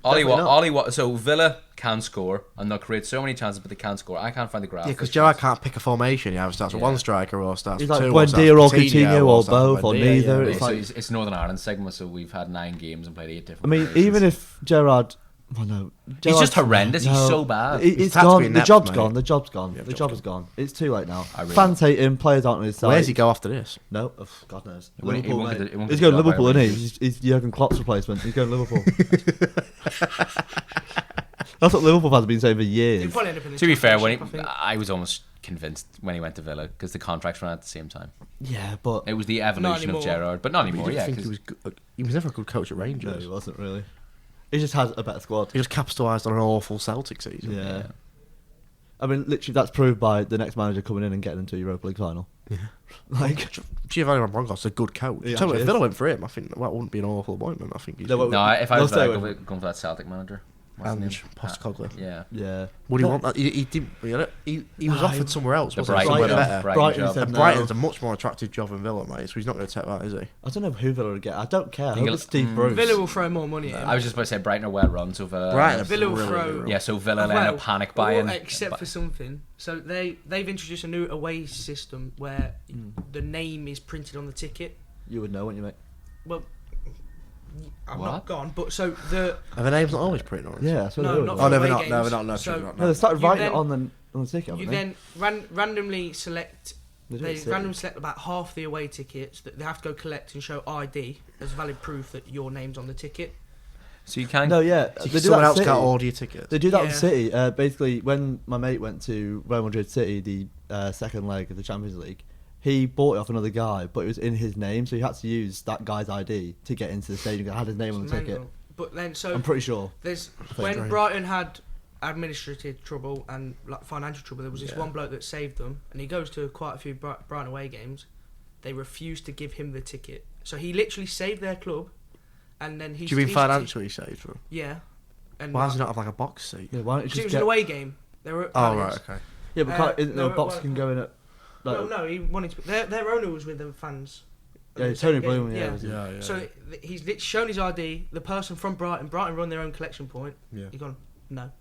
Definitely not. So Villa can score and they'll create so many chances, but they can't score. I can't find the graph. Yeah, because Gerrard can't pick a formation. He either starts with Yeah. one striker or starts He's with like two. or starts Buendia or with Coutinho or starts with both or Buendia, neither. yeah. It's like- it's Northern Ireland Sigma, so we've had 9 games and played 8 I different. mean, formations. even if Gerrard, well, no, He's Gerrard's- just horrendous. He's so bad. It's He's had to be gone. The inept, job's mate. gone. The job's gone. Yeah, The job's job is gone. It's too late now. I really Fans hate him. Players aren't on his side. Where's he go after this? No, God knows. He won't- he Liverpool, won't mate. get the- he won't He's get the going job by Liverpool, isn't he? Rangers. He's Jurgen Klopp's replacement. He's going Liverpool. That's what Liverpool fans have been saying for He'll years. probably end up in the To be fair, when Championship, I think. I was almost convinced when he went to Villa because the contracts ran at the same time. Yeah, but It was the evolution of anymore. Gerrard, but not anymore. You Yeah, think he 'cause- was good. He was never a good coach at no, Rangers. he wasn't really. He just has a better squad. He just capitalised on an awful Celtic season. Yeah. I mean, literally, that's proved by the next manager coming in and getting into a Europa League final. Yeah. Like, Giovanni Roncos a good coach. He So actually if is. Villa went for him, I think that wouldn't be an awful appointment. I think he's No, no, if I They'll was stay Villa, with going for that Celtic manager. What's his and name? Postecoglou. Yeah. yeah. Would he No. want that? He didn't. He was No, offered somewhere else. The Wasn't he? Brighton Somewhere job. better. Brighton job. said And no. Brighton's a much more attractive job than Villa, mate. So he's not going to take that, is he? I don't know who Villa would get. I don't care. I think hope it'll- it's Steve Bruce. Villa will throw more money at him. I was just about to say Brighton are well run, so Villa. Brighton. Villa will really, throw- really Yeah, so Villa Well, end up panic buying. except for something. So they've introduced a new away system where the name is printed on the ticket. You would know, wouldn't you, mate? Well, I'm What? not gone, but so the And the name's not always printed on it. Yeah, that's what No, they would. not Oh, no, away they're not. games. No, they're not. No, So- they're not. No, they started You writing then- it on the ticket, haven't you they? then randomly select. They do They it silly. randomly select about half the away tickets that they have to go collect and show ID as valid proof that your name's on the ticket. So you can. No, yeah. So They do someone that else at can't City. order your tickets. They do that with Yeah. City. Basically, when my mate went to Real Madrid City, the second leg of the Champions League, he bought it off another guy, but it was in his name, so he had to use that guy's ID to get into the stadium. It had his name on It's the ticket. mental. But then, so I'm pretty sure. there's think when right. Brighton had administrative trouble and like financial trouble, there was this Yeah. one bloke that saved them, and he goes to quite a few Brighton away games. They refused to give him the ticket, so he literally saved their club, and then he. Do you mean financially saved for him? Yeah. And Why does he not have like a box seat? Yeah, why don't you Because it just was get? an away game. They were at Oh Palace. right, okay. Yeah, but can't, isn't there no, a box well- can go in at? Like, Well, no, he wanted to. Their owner was with the fans. yeah, The Tony same game, Bloom. Yeah, was it? Yeah. So he's literally shown his ID. The person from Brighton run their own collection point. Yeah. He's gone, no.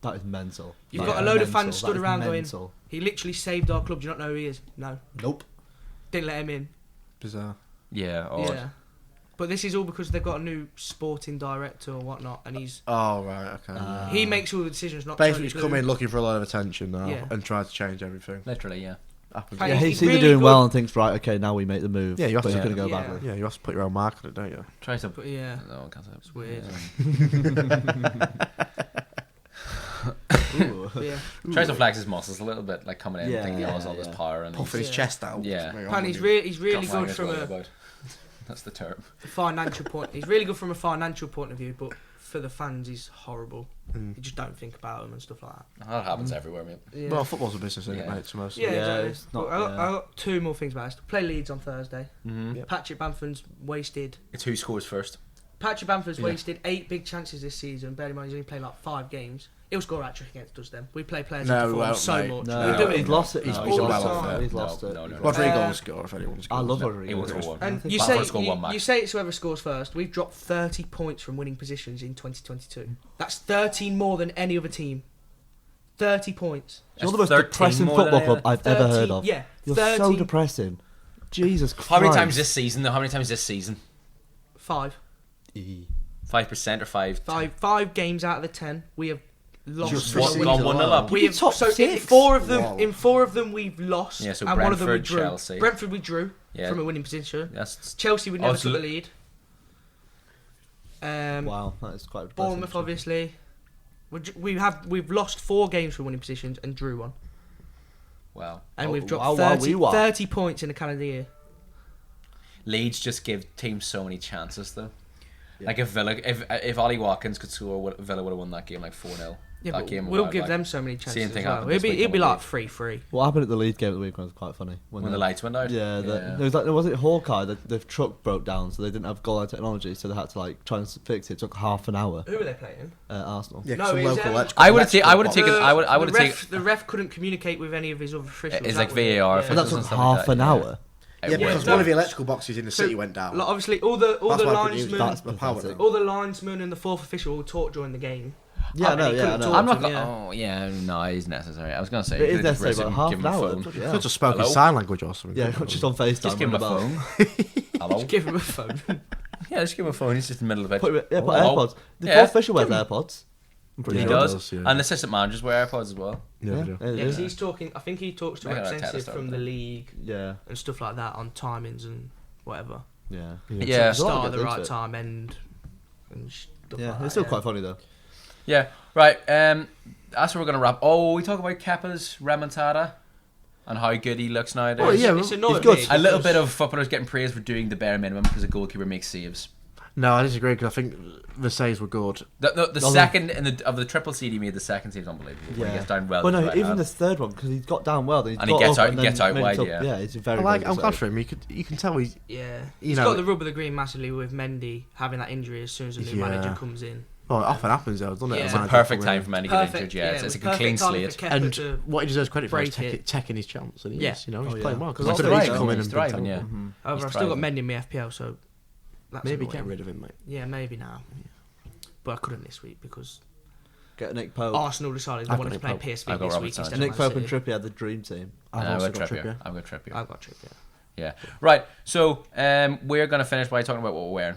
That is mental. You've That got a is load of mental. fans That stood is around going, mental. he literally saved our club. Do you not know who he is? No. Nope. Didn't let him in. Bizarre. Yeah. Odd. Yeah. But this is all because they've got a new sporting director or whatnot, and Oh right, okay. he makes all the decisions. Not Basically, Tony he's Bloom. come in looking for a lot of attention now Yeah. and tried to change everything. Literally, yeah. Happens. And Yeah, he's he sees really they're doing good. well and thinks, right, okay, now we make the move. Yeah, you have but to- it's going to go Yeah. badly. Yeah, you have to put your own mark on it, don't you? Try to. But yeah, No, I can't say it. it's weird. Ooh. But yeah. Tries to flex his muscles a little bit, like coming in, Yeah, thinking he has all yeah, this yeah. power and Puffing his Yeah. chest out. Yeah. And he's really good from a That's the term. financial point. He's really good from a financial point of view, but for the fans, he's horrible. Mm. You just don't think about him and stuff like that. That happens everywhere, mate. Yeah. Well, football's a business, isn't it, Yeah. mate? To most. Yeah, Yeah, exactly. it's not- But I yeah. got 2 more things about this. Play Leeds on Thursday. Mm-hmm. Patrick Bamford's wasted. It's who scores first. Patrick Bamford's Yeah. wasted 8 big chances this season. Bear in mind, he's only played like 5 games. He'll score a hat-trick against us then. We play players No, that we perform won't, so mate. much. No, we do it. he's lost it. He's now. all He's well lost off it. there. He's lost it. No. Rodrigo Uh, will score if anyone scores. I love No, Rodrigo. he will score one. And think you Bamford say scored one you max. say it's whoever scores first. We've dropped 30 points from winning positions in 2022. That's 13 more than any other team. 30 points. You're the most 13 depressing more than football any club other- I've ever heard 13 of. Yeah, You're 13. so depressing. Jesus Christ. How many times this season, though? How many times this season? 5. 5% or 5? 5 games out of the 10 we have lost. Just four one- wins. gone 1-0 up. We have, top so in six. four of them, Wow. in four of them we've lost. Yeah, so and one of them we Brentford, drew. Chelsea. Brentford we drew Yeah. from a winning position. That's Chelsea we never Also- took the lead. Wow, that is quite. Bournemouth depressing. obviously. We've lost 4 games from winning positions and drew one, wow. and Oh, we've dropped wow, 30, wow. 30 points in the calendar year. Leeds just give teams so many chances though. Yeah. Like if Ollie Watkins could score, Villa would have won that game like 4-0. Yeah, that but game we'll would give have, them so many chances. same thing as well. happened this It'd be weekend like with 3-3. What happened at the Leeds game at the weekend was quite funny. when the lights went out. Yeah, there was like, was it Hawkeye? The truck broke down, so they didn't have goal line technology, so they had to like try and fix it. It took half an hour. Who were they playing? Arsenal. Yeah, No, some it's, local um, electrical. I would have taken. I would have electrical taken. I would have taken. The ref couldn't communicate with any of his other officials. It's that like was it. VAR Yeah. But that officials took and stuff like half that, an yeah. hour. Yeah, It because was. one of the electrical boxes in the So, city went down. Like, obviously, all the That's why I couldn't use linesmen, That's the power pathetic. thing. all the linesmen and the fourth official all talked during the game. Yeah, no, he yeah, couldn't I know. talk I'm to not. him, yeah. Oh yeah, no, it's necessary. I was gonna say It is you could just necessary, raise but him, half give an him a hour. phone. bloody You hell. could have spoken Hello? sign language or something. Yeah, just on FaceTime. Just give him a running about. phone. Hello. Just give him a phone. Yeah, just give him a phone. He's just in the middle of it. Put Oh, AirPods. The yeah, fourth official wears give him- AirPods. I'm pretty He Yeah, sure. does, yeah. and assistant managers wear AirPods as well. Yeah, Yeah, we do. yeah, Yeah, 'cause he's talking. I think he talks to Yeah, like representatives Tedder from stuff, the league yeah, and stuff like that on timings and whatever. yeah. Yeah. There's a lot Start that at the goes right into it. time, end, and stuff Yeah, like that. it's still quite funny though. Yeah, right. That's where we're gonna wrap. Oh, we talk about Kepa's remontada and how good he looks nowadays. Oh, yeah, it's annoying. he's good. me A little because- bit of footballers getting praised for doing the bare minimum because a goalkeeper makes saves. No, I disagree because I think the saves were good. The second of the triple CD he made, the second save is unbelievable. When he gets down well. Well, no, with his right even hand. the third one because he's got down well. Then And he got gets up out- and gets then out made wide, it up. yeah. Yeah, it's very. I'm very glad good for him. You can tell he's Yeah, You he's know- got the rub of the green massively with Mendy having that injury as soon as the new Yeah. manager comes in. well, it often happens though, doesn't it? Yeah. A It's It's a manager perfect coming time in. for men to get injured. Yeah, it it's was like a clean perfect timing slate. for Kepa And to what he deserves credit for is break it. taking his chance. And he Yeah. is, you know, he's Oh, yeah. playing well. 'Cause Because he's I could have thriving, come in he's and thriving, been yeah. terrible. However, I've still got Mendy in my FPL, so that's Maybe annoying. get rid of him, mate. Yeah, maybe now. But I couldn't this week because Get Nick Pope. Arsenal decided they I've wanted to got play Nick Pope. PSV I've got this Robert week Sanchez. instead Nick of Man Pope and City. Trippier had the dream team. I've I've also got got Trippier. Trippier. I've got Trippier. I've got Trippier. Yeah. Right. So we're gonna finish by talking about what we're wearing.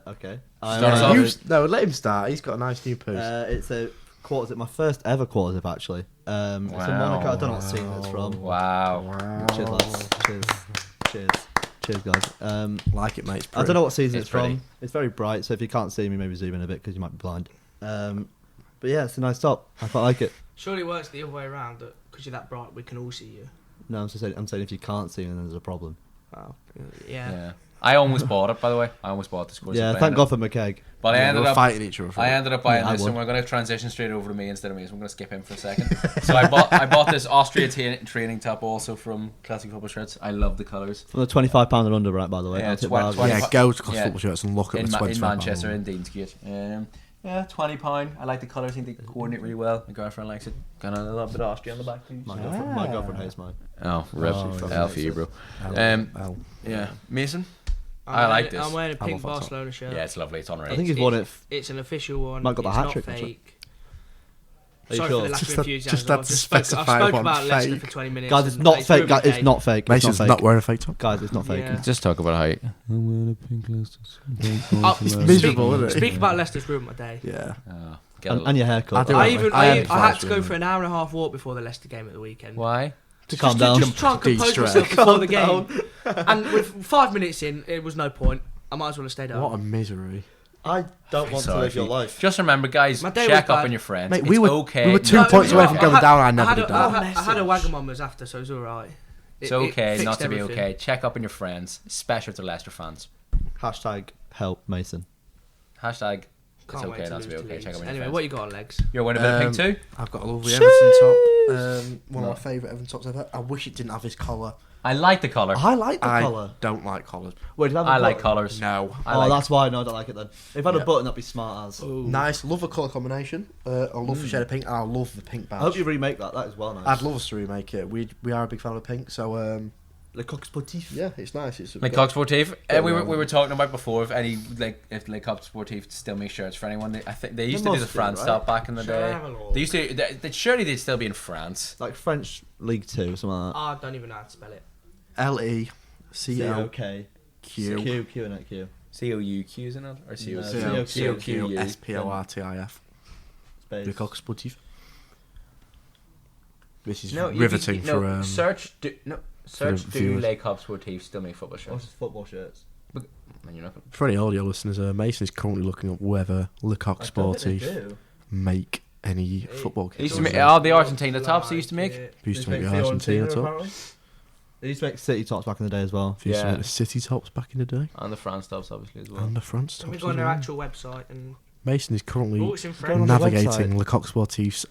Okay. Start us off. No, let him start. He's got a nice new post. It's a quarter zip. My first ever quarter zip actually. It's a Monaco. I don't know what scene it's from. Wow. Cheers, lads. Cheers, guys. Like it, mate. It's I don't know what season It's it's, from. pretty. It's very bright, so if you can't see me, maybe zoom in a bit because you might be blind. But yeah, it's a nice top. I quite like it. Surely it works the other way around that because you're that bright, we can all see you. No, I'm saying if you can't see me, then there's a problem. Wow. Yeah. Yeah. I almost bought it, by the way. I almost bought this course. Yeah, thank God for McKegg. But I Yeah, ended we're up fighting each other. For I it. ended up buying Yeah, I this, would. and we're going to transition straight over to me instead of me. So I'm going to skip him for a second. So I bought this Austria training top also from Classic Football Shirts. I love the colours. From the £25 and under, right? By the way, Yeah, I'll tip 20 bargain. Yeah, go to Class Yeah. Football Shirts and look at In, the in 25 Manchester, pound in Deansgate. Yeah, £20. I like the colours. I think they coordinate really well. My girlfriend likes it. Got a little bit of Austria on the back too. My girlfriend hates mine. Oh, rip. Oh, Hell for you, bro. L. Yeah. Mason? I'm I like wearing- this. I'm wearing a I pink love that top. Barcelona shirt. Yeah, it's lovely. It's unreal. I think he's won it. It's an official one. Might got the It's hat not trick, actually. fake. Are you Sorry sure? for the lack Just of had- enthusiasm. just had I've to just spoke specify about one Leicester fake. for 20 minutes. Guys, it's and not it's fake. proven Guys, it's fake. not fake. It's Mason's not not fake. wearing a fake top. Guys, it's not fake. Yeah. Just talk about how. It's miserable, isn't it? Speak about Leicester's ruined my day. Yeah. And your haircut. I do I like even it. I I, am I had to quite go sure. for an hour and a half walk before the Leicester game at the weekend. Why? to calm down. Just try and compose De-stress. myself before the Calm game. And with 5 minutes in, it was no point. I might as well have stayed What a home. misery. I don't want to Sorry live for your you. life. Just remember, guys, My day check was up bad. on your friends. Mate, It's we were- okay. we were 2 not points to away be from okay. going down. I I never had did a, that. I had a Wagamama's after, so it was alright. It's okay fixed not to be everything. okay. Check up on your friends, especially to Leicester fans. Hashtag help Mason. Hashtag it's Can't wait okay to not to be lose okay. Leeds. Check up on your Anyway, friends. what you got on legs? You're wearing a bit of pink too? I've got a lovely Everton top. One of my favourite Everton tops ever. I wish it didn't have his collar. I like the colour. I like the I colour. don't like collars. Wait, did it have a I like button? colours. No. I Oh, like that's why. No, I don't like it then. If I had Yeah. a button, that'd be smart as. Nice. Love the colour combination. I love the shade of pink. And I love the pink badge. I hope you remake that. That is well nice. I'd love us to remake it. We are a big fan of pink, so Le Coq Sportif. yeah, it's nice. It's Le Coq Sportif. Yeah, We well, were talking about before if Le Coq Sportif still make shirts for anyone. I think they used to do the must do, France right? stuff back in the Shall I day. have a look? They used to. Surely they'd still be in France. Like French League 2, something like that. I don't even know how to spell it. LECOQ. C-O-K. Q, Q, and Q. COUQ, isn't it? Or No, COQ? COQ. SPORTIF. Base. Le Coq Sportif. This is No, riveting for search the viewers. Les Cops Sportifs still make football What's shirts. his football shirts? Man, you're not gonna... For any audio listeners, Mason is currently looking up whether Le Coq I don't think they Sportif do. make any football They used kits. to make, the Argentina tops they used to make. They used to make They the Argentina top. apparently. They used to make City tops back in the day as well. They used to Yeah. make the City tops back in the day. And the France tops, obviously, as well. And the France Let me tops. go on as their well. actual website and. Mason is currently Oh, it's in Go on French. the navigating website. Le Coq Sportif's.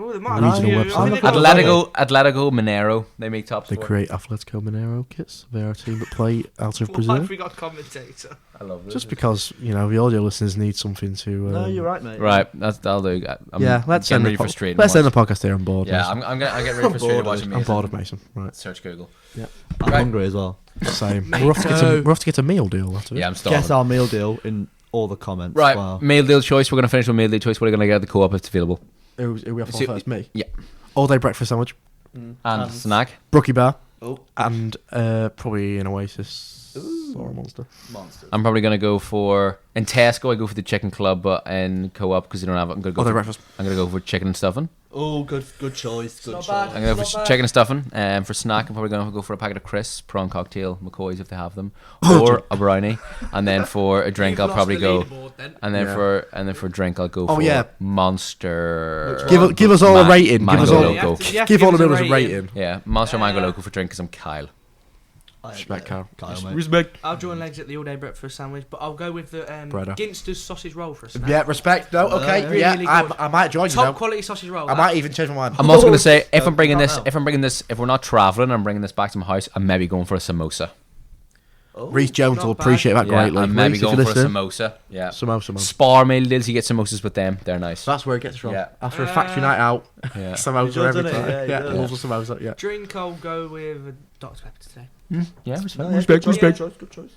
Oh, they might Regional have. website. I think they've got- Atletico Mineiro, they make tops They for. create Atletico Mineiro kits. They are a team that play out of Why Brazil. have we got a commentator? I love this. Just because, the audio listeners need something to. No, you're right, mate. Right, that'll do. I'm Let's getting end really the frustrated. Let's end the watching- podcast here. I'm bored. Yeah, Mason. I'm getting really frustrated bored of watching it. I'm Mason. bored of Mason. Right, Search Google. I'm Right. hungry as well. same. Me We're off to get too. we're off to get a meal deal after this. Yeah, I'm starving. Guess our meal deal in all the comments. Right, Wow. meal deal choice. We're going to finish with meal deal choice. We're going to get at the co-op if it's available. Who we have So- first? Me. Yeah. All day breakfast sandwich, And snack. brookie bar, Oh, and probably an Oasis or a Monster. monsters. I'm probably going to go for... In Tesco, I go for the chicken club, but in co-op, because they don't have it, I'm going to All day go for... breakfast. I'm going to go for chicken and stuffing. Oh, good choice. Good not choice. bad. I'm going to go Not for bad. chicken and stuffing. For snack, I'm probably going to go for a packet of crisps, prawn cocktail, McCoys if they have them, or a brownie. And then for a drink, You've I'll lost probably the go... leaderboard then. And then Yeah. for drink, I'll go Oh, for yeah. Monster. Give us all a rating. Give Mango us all. Loco. You have to Give all us the builders a rating. Yeah, Monster Mango Loco for drink because I'm Kyle. Respect, Kyle. Mate. Respect. I'll join legs at the all-day breakfast sandwich, but I'll go with the Brother. Ginster's sausage roll for a snack. Yeah, respect. No, okay. Really, yeah, really good. I might join you Top now. quality sausage roll. I might even change my mind. I'm also going to say if I'm bringing Not this, now. if we're not traveling, I'm bringing this back to my house. I'm maybe going for a samosa. Reece Jones not will bad. appreciate that Yeah, greatly. I'm maybe Reece, if going you're for a listening, samosa. Yeah. Samosa, man. Spar meal deals, you get samosas with them. They're nice. So that's where it gets from. Yeah. After a factory night out, Yeah. samosa does, every doesn't it? time. Yeah, he Yeah, does. loves a samosa. Yeah. Drink, I'll go with a Dr. Pepper today. Yeah, respect. No, yeah, Respect. good choice, Respect. Good choice.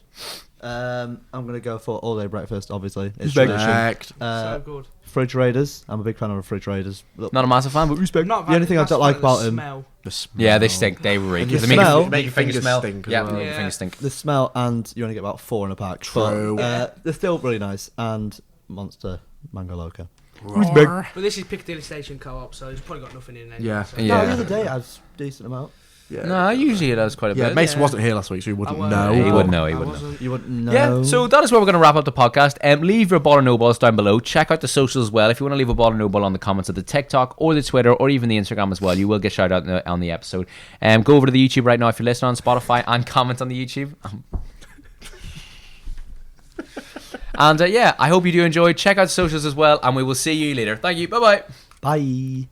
I'm gonna go for all day breakfast. Obviously, it's Respect. tradition. Respect. So good. Fridge Raiders. I'm a big fan of fridge Raiders. Look, Not a massive fan, but respect. Not The only thing I don't like about him- Smell. The smell. Yeah, they stink. They reek. And They the make smell- your- make your fingers smell. stink as Yeah, well. make your Yeah. fingers stink. the smell, and you only get about 4 in a pack. True. But they're still really nice. And Monster Mango Loco. Roar. But this is Piccadilly Station co-op, so it's probably got nothing in there. Yeah. So. Yeah. No, the other day I was decent amount. Yeah. No, usually it does quite a Yeah, bit. Mason Yeah. wasn't here last week, so he wouldn't I know. wasn't. He but- wouldn't know. He I wouldn't know. wasn't. You wouldn't know. Yeah, so that is where we're going to wrap up the podcast. Leave your ball or no balls down below. Check out the socials as well. If you want to leave a ball or no ball on the comments of the TikTok or the Twitter or even the Instagram as well, you will get shouted out on the episode. Go over to the YouTube right now if you're listening on Spotify and comment on the YouTube. And yeah, I hope you do enjoy. Check out the socials as well, and we will see you later. Thank you. Bye bye. Bye.